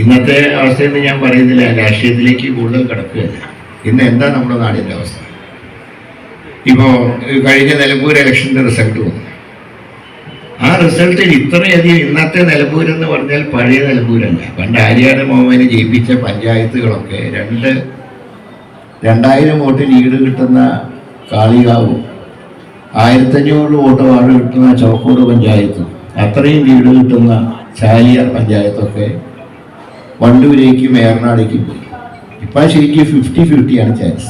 ഇന്നത്തെ അവസ്ഥയെന്ന് ഞാൻ പറയുന്നില്ല, രാഷ്ട്രീയത്തിലേക്ക് കൂടുതൽ കിടക്കുകയല്ല. ഇന്ന് എന്താ നമ്മുടെ നാടിൻ്റെ അവസ്ഥ? ഇപ്പോൾ കഴിഞ്ഞ നിലമ്പൂർ ഇലക്ഷൻ്റെ റിസൾട്ട് വന്നു. ആ റിസൾട്ടിൽ ഇത്രയധികം ഇന്നത്തെ നിലമ്പൂരെന്ന് പറഞ്ഞാൽ പഴയ നിലമ്പൂരല്ല. പണ്ട് ആര്യാട് മോഹനെ ജയിപ്പിച്ച പഞ്ചായത്തുകളൊക്കെ 2000 വോട്ട് ലീഡ് കിട്ടുന്ന കാളികാവും 1500 വോട്ട് വാർഡ് കിട്ടുന്ന ചോക്കോട് പഞ്ചായത്തും അത്രയും ലീഡ് കിട്ടുന്ന ചാലിയാർ പഞ്ചായത്തൊക്കെ വണ്ടൂരേക്കും ഏറനാടേക്കും പോയി. ഇപ്പം ശരിക്കും 50-50 ചാൻസ്.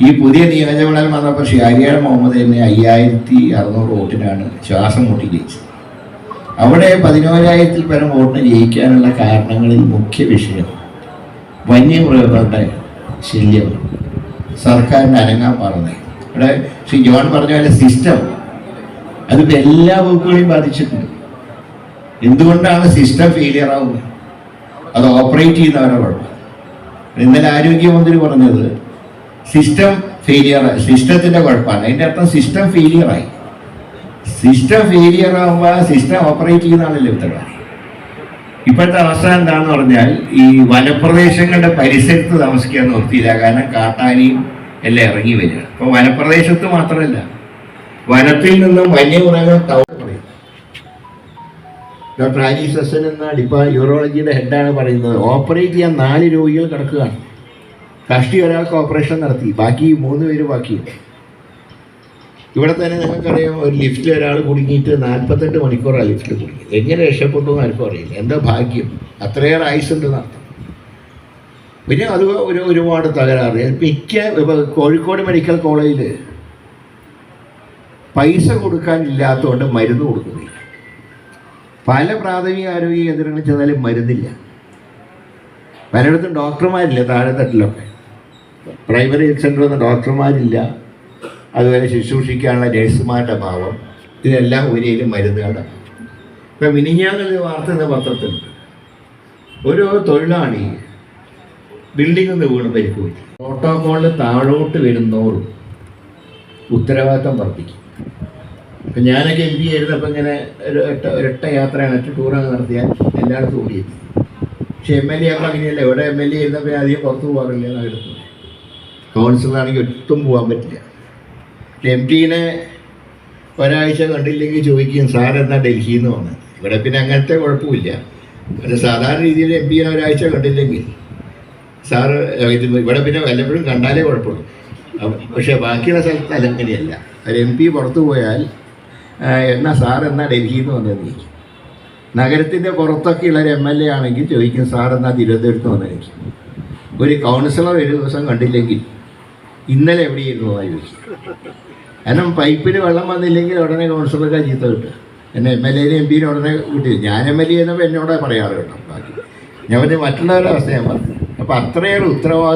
ഈ പുതിയ നിയോജകമണ്ഡലം വന്നപ്പോൾ ഷിയാരിയാട് മുഹമ്മദ് തന്നെ 5600 വോട്ടിനാണ് ശ്വാസം മുട്ടി ജയിച്ചത്. അവിടെ 11000-ൽ പരം വോട്ടിന് ജയിക്കാനുള്ള കാരണങ്ങളിൽ മുഖ്യ വിഷയം വന്യമൃഗങ്ങളുടെ ശല്യം സർക്കാരിന് അനങ്ങാൻ പറഞ്ഞത്. ഇവിടെ ശ്രീ ജോൺ പറഞ്ഞ പോലെ സിസ്റ്റം അതിപ്പോൾ എല്ലാ വകുപ്പുകളെയും ബാധിച്ചിട്ടുണ്ട്. എന്തുകൊണ്ടാണ് സിസ്റ്റം ഫെയിലിയർ ആവുന്നത്? അത് ഓപ്പറേറ്റ് ചെയ്യുന്നവരുടെ കുഴപ്പം. ഇന്നലെ ആരോഗ്യമന്ത്രി പറഞ്ഞത് സിസ്റ്റം സിസ്റ്റത്തിൻ്റെ കുഴപ്പമാണ്. അതിൻ്റെ അർത്ഥം സിസ്റ്റം ഫെയിലിയറായി. സിസ്റ്റം ഫെയിലിയർ ആകുമ്പോൾ സിസ്റ്റം ഓപ്പറേറ്റ് ചെയ്യുന്ന ആളല്ലേ ഉത്തരവാദി. ഇപ്പോഴത്തെ അവസ്ഥ എന്താണെന്ന് പറഞ്ഞാൽ ഈ വനപ്രദേശങ്ങളുടെ പരിസരത്ത് താമസിക്കാൻ നിർത്തിയില്ല. കാരണം കാട്ടാനയും എല്ലാം ഇറങ്ങി വരിക. അപ്പോൾ വനപ്രദേശത്ത് മാത്രമല്ല, വനത്തിൽ നിന്നും വന്യമൃഗങ്ങൾ പറയും. ഡോക്ടർ ആലി സസൻ എന്ന യൂറോളജിയുടെ ഹെഡാണ് പറയുന്നത്, ഓപ്പറേറ്റ് ചെയ്യാൻ 4 രോഗികൾ കിടക്കുകയാണ്. കഷ്ടി ഒരാൾക്ക് ഓപ്പറേഷൻ നടത്തി, ബാക്കി 3 പേര് ബാക്കിയുണ്ട്. ഇവിടെ തന്നെ നിങ്ങൾക്കറിയാം, ഒരു ലിഫ്റ്റിൽ ഒരാൾ കുടുങ്ങിയിട്ട് 48 മണിക്കൂറാണ് ലിഫ്റ്റിൽ കുടുങ്ങി. എങ്ങനെ രക്ഷപ്പെട്ടു എന്ന് ആർക്കും അറിയില്ല. എന്താ ഭാഗ്യം, അത്രയേറെ ആയുസുണ്ട് നടത്തും. പിന്നെ അത് ഒരുപാട് തകരാറ്. കോഴിക്കോട് മെഡിക്കൽ കോളേജിൽ പൈസ കൊടുക്കാനില്ലാത്തതുകൊണ്ട് മരുന്ന് കൊടുക്കുന്നില്ല. പല പ്രാഥമിക ആരോഗ്യ കേന്ദ്രങ്ങളിൽ ചെന്നാലും മരുന്നില്ല. പലയിടത്തും ഡോക്ടർമാരില്ല. താഴെത്തട്ടിലൊക്കെ പ്രൈമറി ഹെൽത്ത് സെൻ്ററൊന്നും ഡോക്ടർമാരില്ല. അതുപോലെ ശുശ്രൂഷിക്കാനുള്ള നഴ്സുമാരുടെ അഭാവം. ഇതെല്ലാം ഒരേലും മരുന്നുകളുടെ. ഇപ്പം മിനിഞ്ഞാന്നൊരു വാർത്ത എന്ന പത്രത്തിലുണ്ട്, ഒരു തൊഴിലാളി ബിൽഡിംഗ് നിന്ന് വീണ് പരിക്ക് പറ്റി. പ്രോട്ടോക്കോളിൽ താഴോട്ട് വരുന്നോറും ഉത്തരവാദിത്തം വർദ്ധിക്കും. ഇപ്പം ഞാനൊക്കെ MP ആയിരുന്നപ്പോൾ ഇങ്ങനെ ഒരൊറ്റ യാത്രയാണ്, ഒറ്റ ടൂറൊക്കെ നടത്തിയാൽ എല്ലായിടത്തും ഓടിയെത്തി. പക്ഷെ MLA ആകുമ്പോൾ അങ്ങനെയല്ല. ഇവിടെ MLA ആയിരുന്നപ്പോൾ അധികം പുറത്ത് പോകാറില്ല നഗരത്തിൽ. കൗൺസിലറാണെങ്കിൽ ഒട്ടും പോകാൻ പറ്റില്ല. MP-നെ ഒരാഴ്ച കണ്ടില്ലെങ്കിൽ ചോദിക്കും സാർ എന്നാ ഡൽഹിയിൽ നിന്ന് വന്നത്. ഇവിടെ പിന്നെ അങ്ങനത്തെ കുഴപ്പമില്ല. പക്ഷേ സാധാരണ രീതിയിൽ MP-നെ ഒരാഴ്ച കണ്ടില്ലെങ്കിൽ സാറ് ഇവിടെ പിന്നെ വല്ലപ്പോഴും കണ്ടാലേ കുഴപ്പമുള്ളൂ. പക്ഷേ ബാക്കിയുള്ള സ്ഥലത്ത് അതങ്ങനെയല്ല. ഒരു MP പുറത്തു പോയാൽ എന്നാ സാർ എന്നാ ഡൽഹിയിൽ നിന്ന് വന്നതെന്ന് ചോദിക്കും. നഗരത്തിൻ്റെ പുറത്തൊക്കെയുള്ള ഒരു MLA ആണെങ്കിൽ ചോദിക്കും സാർ എന്നാ തിരുവനന്തപുരത്ത് വന്നതെനിക്ക്. ഒരു കൗൺസിലർ ഒരു ദിവസം കണ്ടില്ലെങ്കിൽ ഇന്നലെ എവിടെയായിരുന്നു എന്നാണ് ചോദിക്കും. കാരണം പൈപ്പിന് വെള്ളം വന്നില്ലെങ്കിൽ ഉടനെ കൗൺസിലർക്ക് ചീത്ത കിട്ടുക. എന്നെ MLA-നെ MP-നെ ഉടനെ കിട്ടി. ഞാൻ MLA ചെയ്യുന്നപ്പോൾ എന്നോട് പറയാറ് കേട്ടോ. ബാക്കി ഞാൻ പറഞ്ഞ മറ്റുള്ളവരുടെ അവസ്ഥ ഞാൻ പറഞ്ഞു. അപ്പം അത്രയേറെ ഉത്തരവാദിത്വം.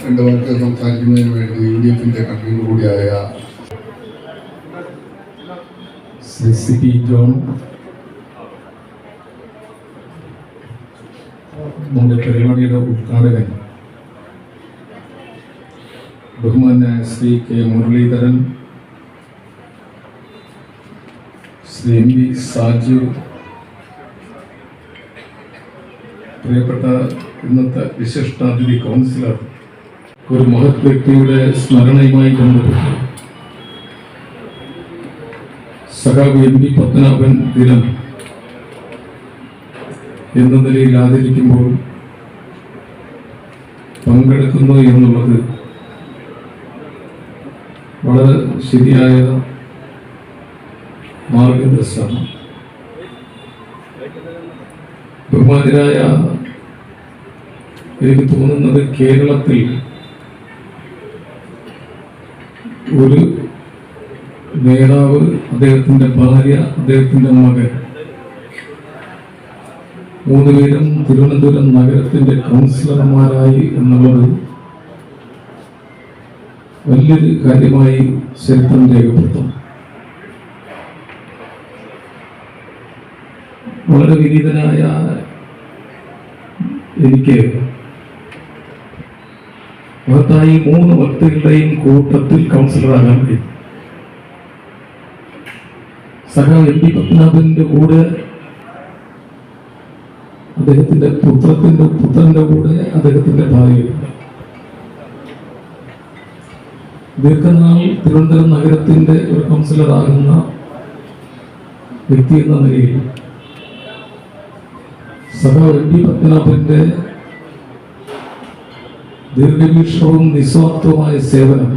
രണ്ട് വാക്ക് സംസാരിക്കുന്നതിന് വേണ്ടി UDF-ന്റെ കൺവീനർ കൂടിയായ CP ജോൺ, നമ്മുടെ പരിപാടിയുടെ ഉദ്ഘാടകൻ ബഹുമാന്യ ശ്രീ K. മുരളീധരൻ, ശ്രീ MP സാജു, പ്രിയപ്പെട്ട ഇന്നത്തെ വിശിഷ്ടാതിഥി കൗൺസിലർ, ഒരു മഹത് വ്യക്തിയുടെ സ്മരണയുമായി ബന്ധപ്പെട്ട് സഖാവ് MP പത്മനാഭൻ ദിനം എന്ന നിലയിൽ ആദരിക്കുമ്പോൾ പങ്കെടുക്കുന്നു എന്നുള്ളത് വളരെ ശരിയായ മാർഗദർശനമാണ്. ബഹുമാനരായ, എനിക്ക് തോന്നുന്നത് കേരളത്തിൽ ഒരു നേതാവ്, അദ്ദേഹത്തിൻ്റെ ഭാര്യ, അദ്ദേഹത്തിൻ്റെ മകൻ, മൂന്നുപേരും തിരുവനന്തപുരം നഗരത്തിൻ്റെ കൗൺസിലർമാരായി എന്നുള്ളത് വലിയൊരു കാര്യമായി ചരിത്രം രേഖപ്പെടുത്തും. വളരെ വിനീതനായ എനിക്ക് മഹത്തായി 3 വ്യക്തികളുടെയും കൂട്ടത്തിൽ കൗൺസിലറാകാൻ കഴിയും. സഖാവ് MP പത്മനാഭന്റെ കൂടെ, അദ്ദേഹത്തിന്റെ പുത്രന്റെ കൂടെ അദ്ദേഹത്തിന്റെ ഭാര്യയുണ്ട്. ദീർഘനാൾ തിരുവനന്തപുരം നഗരത്തിന്റെ ഒരു കൗൺസിലറാകുന്ന വ്യക്തി എന്ന നിലയിൽ സഖാവ് MP പത്മനാഭന്റെ ദീർഘവീക്ഷണവും നിസ്വാർത്ഥവുമായ സേവനം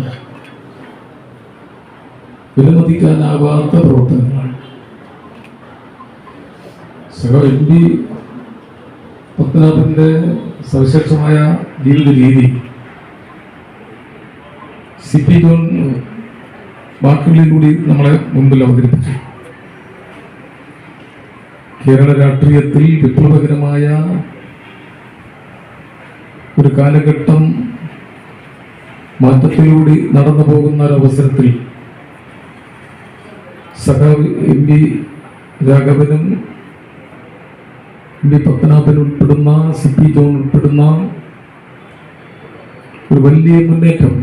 വിലമതിക്കാനാവാത്ത പ്രവർത്തനങ്ങളാണ്. സഖാവ് MP പത്മനാഭന്റെ സവിശേഷമായ ജീവിത രീതി CP ജോൺ വാക്കുകളിൽ കൂടി നമ്മളെ മുമ്പിൽ അവതരിപ്പിച്ചു. കേരള രാഷ്ട്രീയത്തിൽ വിപ്ലവകരമായ ഒരു കാലഘട്ടം മാറ്റത്തിലൂടെ നടന്നു പോകുന്ന ഒരവസരത്തിൽ സഖാവ് MP രാഘവനും MP പത്മനാഭൻ ഉൾപ്പെടുന്ന CP ജോൺ ഉൾപ്പെടുന്ന ഒരു വലിയ മുന്നേറ്റം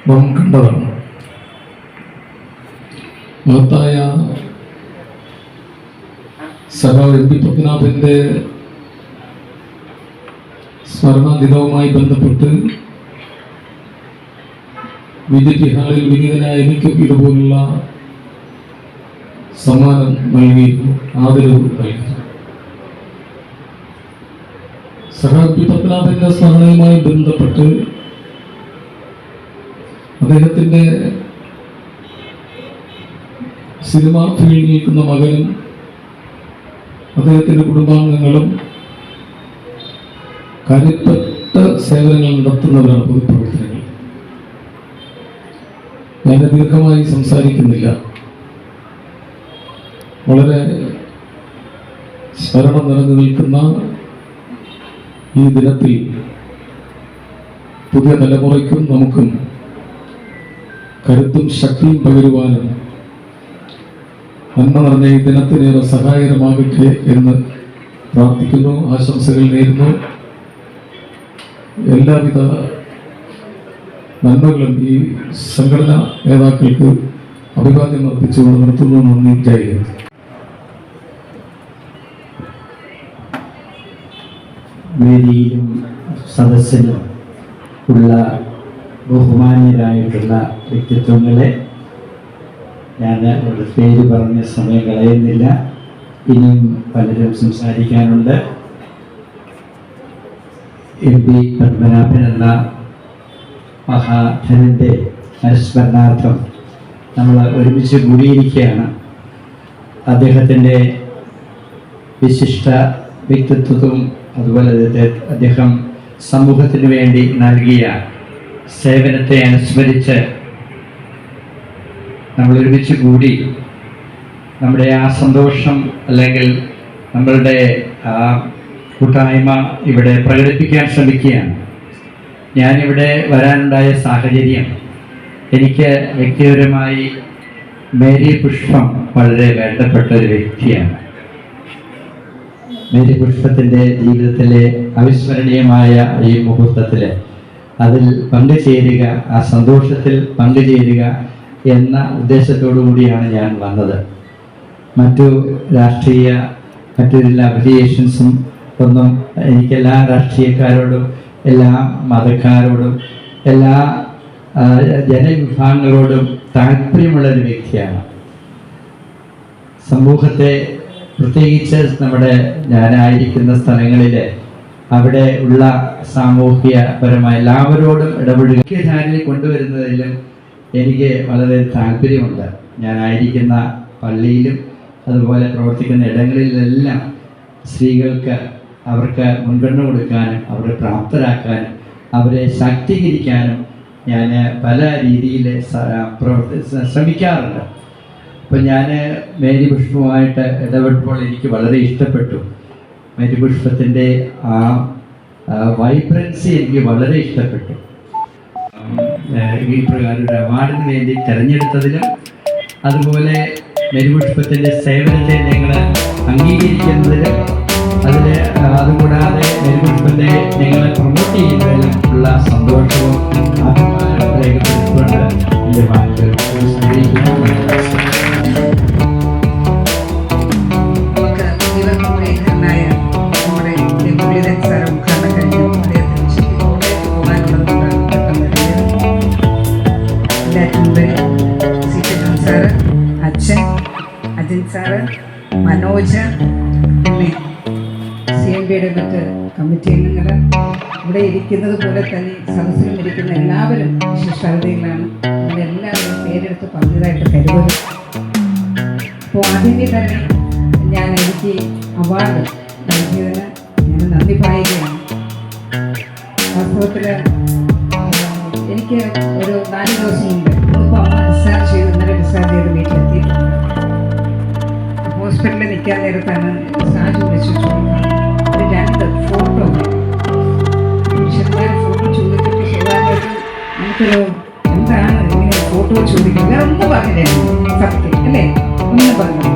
നാം കണ്ടതാണ്. മഹത്തായ സഖാവ് MP പത്മനാഭന്റെ സ്മരണ ദിനവുമായി ബന്ധപ്പെട്ട് BJP ഹാളിൽ വിനീതനായ എനിക്ക് ഇതുപോലുള്ള സമ്മാനം നൽകി ആദരവ് നൽകി. സഹാബി പത്മനാഭന്റെ സ്മരണയുമായി ബന്ധപ്പെട്ട് അദ്ദേഹത്തിന്റെ സിനിമാ ഫീൽഡിൽ നിൽക്കുന്ന മകനും അദ്ദേഹത്തിന്റെ കുടുംബാംഗങ്ങളും കാര്യപ്പെട്ട സേവനങ്ങൾ നടത്തുന്നവരാണ് പൊതുപ്രവർത്തനങ്ങൾ. ഞാൻ ദീർഘമായി സംസാരിക്കുന്നില്ല. വളരെ സ്മരണ നിറഞ്ഞു നിൽക്കുന്ന ഈ ദിനത്തിൽ പുതിയ തലമുറയ്ക്കും നമുക്കും കരുത്തും ശക്തിയും പകരുവാനും നന്മ നിറഞ്ഞ ഈ ദിനത്തിനേറെ സഹായകരമാകട്ടെ എന്ന് പ്രാർത്ഥിക്കുന്നു. ആശംസകൾ നേരുന്നു. എല്ലാവിധ നന്മകളും ഈ സംഘടനാ നേതാക്കൾക്ക് അഭിവാദ്യം അർപ്പിച്ചുകൊണ്ട് നിർത്തുന്നു. നന്ദി. ജയ് ഹിന്ദ്. വേദിയിലും സദസ്സിലും ഉള്ള ബഹുമാന്യരായിട്ടുള്ള വ്യക്തിത്വങ്ങളെ ഞാൻ ഒരു പേര് പറഞ്ഞ സമയം കളയുന്നില്ല. ഇനിയും പലരും സംസാരിക്കാനുണ്ട്. MP പത്മനാഭൻ എന്ന മഹാധനൻ്റെ അനുസ്മരണാർത്ഥം നമ്മൾ ഒരുമിച്ച് കൂടിയിരിക്കുകയാണ്. അദ്ദേഹത്തിൻ്റെ വിശിഷ്ട വ്യക്തിത്വവും അതുപോലെ അദ്ദേഹം സമൂഹത്തിന് വേണ്ടി നൽകിയ സേവനത്തെ അനുസ്മരിച്ച് നമ്മൾ ഒരുമിച്ച് കൂടി നമ്മുടെ ആ സന്തോഷം അല്ലെങ്കിൽ നമ്മളുടെ ആ കൂട്ടായ്മ ഇവിടെ പ്രകടിപ്പിക്കാൻ ശ്രമിക്കുകയാണ്. ഞാനിവിടെ വരാനുണ്ടായ സാഹചര്യം, എനിക്ക് വ്യക്തിപരമായി മേരി പുഷ്പം വളരെ വേണ്ടപ്പെട്ട ഒരു വ്യക്തിയാണ്. മേരി പുഷ്പത്തിൻ്റെ ജീവിതത്തിലെ അവിസ്മരണീയമായ ഈ മുഹൂർത്തത്തിൽ അതിൽ പങ്കുചേരുക, ആ സന്തോഷത്തിൽ പങ്കുചേരുക എന്ന ഉദ്ദേശത്തോടു കൂടിയാണ് ഞാൻ വന്നത്. മറ്റൊരു അഫിലിയേഷൻസും ഒന്നും എനിക്കെല്ലാ രാഷ്ട്രീയക്കാരോടും എല്ലാ മതക്കാരോടും എല്ലാ ജനവിഭാഗങ്ങളോടും താല്പര്യമുള്ളൊരു വ്യക്തിയാണ്. സമൂഹത്തെ പ്രത്യേകിച്ച് ഞാനായിരിക്കുന്ന സ്ഥലങ്ങളിൽ അവിടെ ഉള്ള സാമൂഹ്യപരമായ എല്ലാവരോടും ഇടപെടുക ധാരയിൽ കൊണ്ടുവരുന്നതിലും എനിക്ക് വളരെ താല്പര്യമുണ്ട്. ഞാനായിരിക്കുന്ന പള്ളിയിലും അതുപോലെ പ്രവർത്തിക്കുന്ന ഇടങ്ങളിലെല്ലാം സ്ത്രീകൾക്ക് അവർക്ക് മുൻഗണന കൊടുക്കാനും അവരെ പ്രാപ്തരാക്കാനും അവരെ ശാക്തീകരിക്കാനും ഞാൻ പല രീതിയിൽ ശ്രമിക്കാറുണ്ട്. അപ്പം ഞാൻ മേരി പുഷ്പവുമായിട്ട് ഇടപെട്ടപ്പോൾ എനിക്ക് വളരെ ഇഷ്ടപ്പെട്ടു. മേരി പുഷ്പത്തിൻ്റെ ആ വൈബ്രൻസി എനിക്ക് വളരെ ഇഷ്ടപ്പെട്ടു. ഈ പ്രകാരം ഒരു അവാർഡിന് വേണ്ടി തിരഞ്ഞെടുത്തതിലും അതുപോലെ മേരി പുഷ്പത്തിൻ്റെ സേവനത്തെ ഞങ്ങൾ അംഗീകരിക്കുന്നതിലും അതുകൂടാതെ മേരി പുഷ്പത്തെ ഞങ്ങളെ പ്രൊമോട്ട് ചെയ്യുന്നതിലും ഉള്ള സന്തോഷവും അഭിമാനവും രേഖപ്പെടുത്തിക്കൊണ്ട് എൻ്റെ വാക്കുകൾ സാറ്, മനോജ്, പിന്നെ CMBയുടെ മറ്റ് കമ്മിറ്റി അംഗങ്ങൾ, ഇവിടെ ഇരിക്കുന്നത് പോലെ തന്നെ സദസ്സിലും ഇരിക്കുന്ന എല്ലാവരും വിശിഷ്ടാതിഥികളാണ്. എല്ലാവരും പേരെടുത്ത് പറഞ്ഞതായിട്ട് കരുതുന്നു. അപ്പോൾ ആദ്യമേ തന്നെ എനിക്ക് അവാർഡ് നൽകിയതിന് ഞാൻ നന്ദി പറയുകയാണ്. വാസ്തവത്തിൽ എനിക്ക് ഒരു 4 ദിവസം മുമ്പ് ഇപ്പോൾ അമ്മ ഡിസ്ചാർജ് ചെയ്ത് വീട്ടിലെത്തി. ഹോസ്പിറ്റലിൽ നിൽക്കാൻ നേരത്താണ് സാജു വിളിച്ചു ചോദിക്കുന്നത്. 2 ഫോട്ടോ പുരുഷന്മാർ ഫോട്ടോ ചോദിച്ചിട്ട് സ്വകാര്യമായിട്ട് നമുക്കൊരു എന്താണ് ഇങ്ങനെ ഫോട്ടോ ചോദിക്കുന്നത്, വേറെ ഒന്നും പറഞ്ഞില്ലായിരുന്നു. സത്യം അല്ലേ, ഒന്നും പറഞ്ഞു.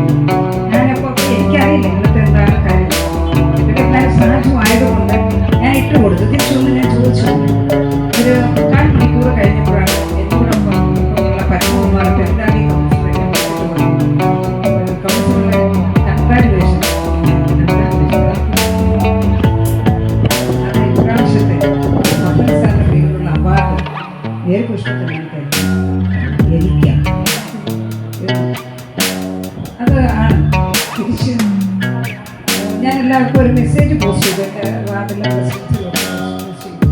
ഞാനപ്പോൾ എനിക്കറിയില്ല ഇന്നത്തെ എന്താണ് കാര്യം. പിന്നെ സാജു ആയതുകൊണ്ട് ഞാൻ ഇട്ട് കൊടുത്തു. തിരിച്ചൊന്ന് ഞാൻ ചോദിച്ചു. ഒരു 4 മണിക്കൂർ കഴിഞ്ഞപ്പോഴാണ് എന്നോടൊപ്പം ഉള്ള പരമകുമാർക്ക് എന്താണ് ഈ പുഷ്പത്തിനാണ് അത് ഒരു മെസ്സേജ് പോസ്റ്റ് ചെയ്തു എൻ്റെ വാർഡിലെ പ്രസിഡൻസിലൊക്കെ പോസ്റ്റ് ചെയ്തു.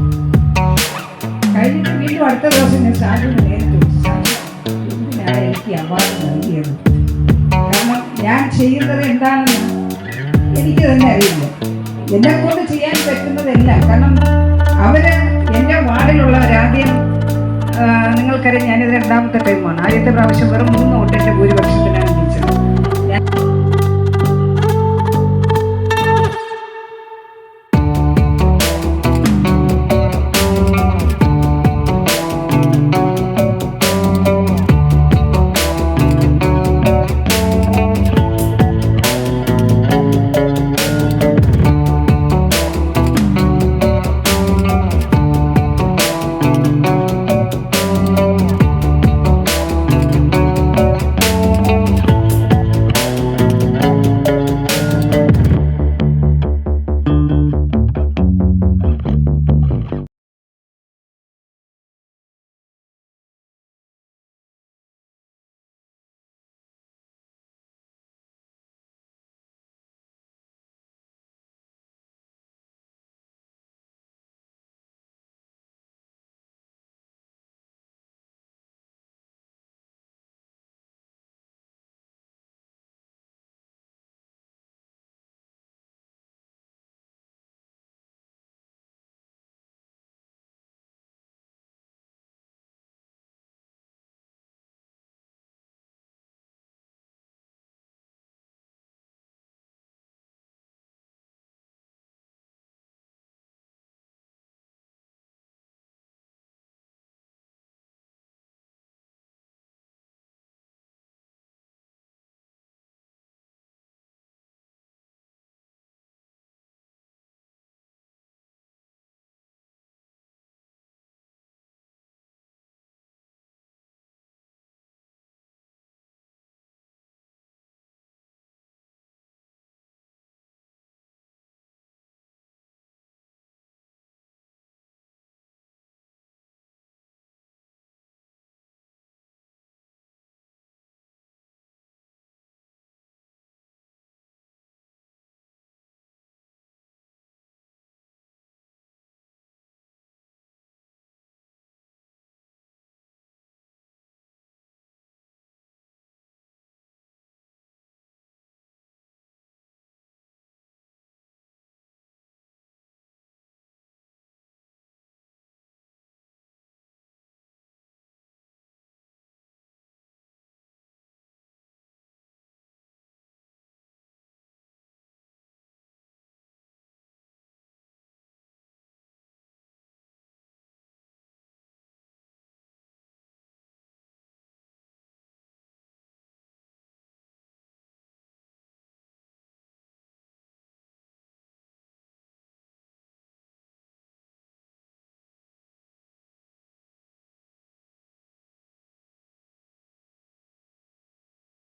കഴിഞ്ഞിട്ട് വീണ്ടും അടുത്ത ദിവസം ഞാൻ സ്റ്റാൻഡിന് നേരിട്ട് വിളിച്ചു, എന്തിനാണ് എനിക്ക് അവാർഡ് നൽകിയത്? കാരണം ഞാൻ ചെയ്യുന്നത് എന്താണെന്ന് എനിക്ക് തന്നെ അറിയില്ല. എന്നെ കൊണ്ട് ചെയ്യാൻ പറ്റുന്നതെല്ലാം, കാരണം അവര് എൻ്റെ വാർഡിലുള്ളവരാദ്യം നിങ്ങൾക്കറിയാം, ഞാനിത് രണ്ടാമത്തെ ടൈമാണ്. ആദ്യത്തെ പ്രാവശ്യം വെറും 3 വോട്ടിൻ്റെ ഭൂരിപക്ഷത്തിന്